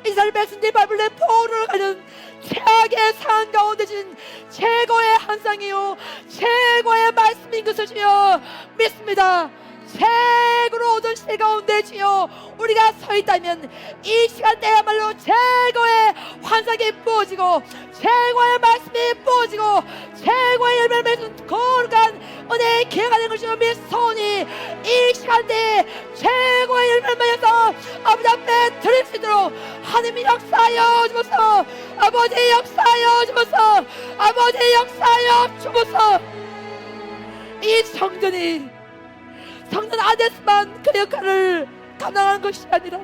이스라엘 백성들이 바벨론의 포로를 가는 최악의 상황 가운데 진 최고의 환상이요 최고의 말씀인 것을 주여 믿습니다. 최고로 얻은 시대 가운데 주여 우리가 서 있다면 이 시간대야말로 최고의 환상이 부어지고 최고의 말씀이 부어지고 최고의 열매를 맺은 거룩한 은혜의 기회가 되는 것을 믿사오니 이 시간대에 최고의 열매를 맺어서 아버지 앞에 드릴 수 있도록 하나님이 역사하여 주소서. 아버지 역사하여 주소서. 아버지 역사하여 주소서. 이 성전 안에서만 그 역할을 감당하는 것이 아니라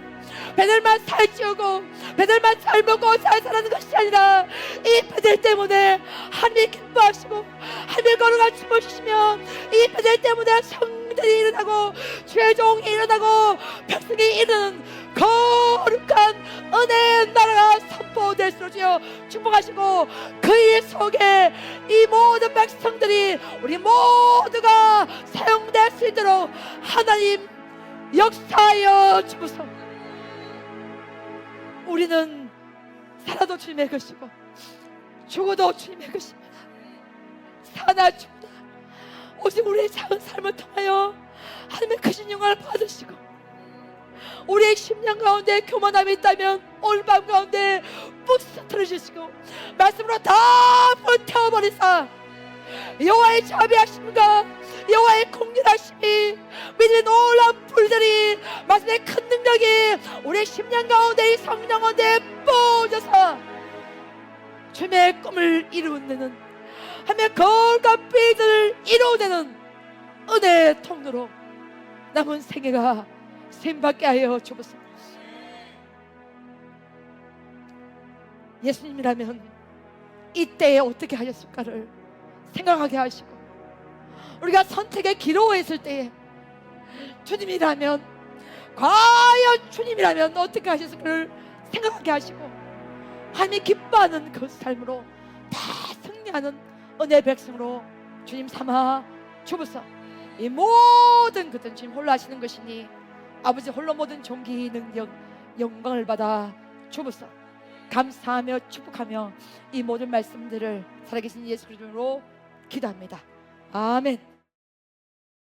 배들만 살찌우고 배들만 잘 먹고 잘 사는 것이 아니라 이 배들 때문에 하나님이 기뻐하시고 하나님의 거룩한 춤을 주시며 이 배들 때문에 성들이 일어나고 주의 종이 일어나고 백성이 이르는 거룩한 은혜의 나라가 선포될수록 주여 축복하시고 그 일 속에 이 모든 백성들이 우리 모두가 사용될 수 있도록 하나님 역사하여 주소서. 우리는 살아도 주님의 것이고 죽어도 주님의 것입니다. 사나 죽다 오직 우리의 작은 삶을 통하여 하나님의 크신 영광을 받으시고 우리의 심령 가운데 교만함이 있다면 오늘 밤 가운데 부스터를 주시고 말씀으로 다 불태워버리사 여호와의 자비하심과 여호와의 공률하심이 믿음의 놀라운 불들이 말씀의 큰 능력이 우리의 심령 가운데 이 성령 가운데 부어져서 주님의 꿈을 이루는 하며 거룩한 비전을 이루어내는 은혜의 통로로 남은 생애가 쓰임받게 하여 주옵소서. 예수님이라면 이때에 어떻게 하셨을까를 생각하게 하시고 우리가 선택의 기로에 있을 때에 주님이라면 과연 주님이라면 어떻게 하셨을까를 생각하게 하시고 하나님이 기뻐하는 그 삶으로 다 승리하는 은혜의 백성으로 주님 삼아 주옵소서. 이 모든 것은 주님 홀로 하시는 것이니 아버지 홀로 모든 존귀 능력 영광을 받아 주옵소서. 감사하며 축복하며 이 모든 말씀들을 살아계신 예수 그리스도로 기도합니다. 아멘.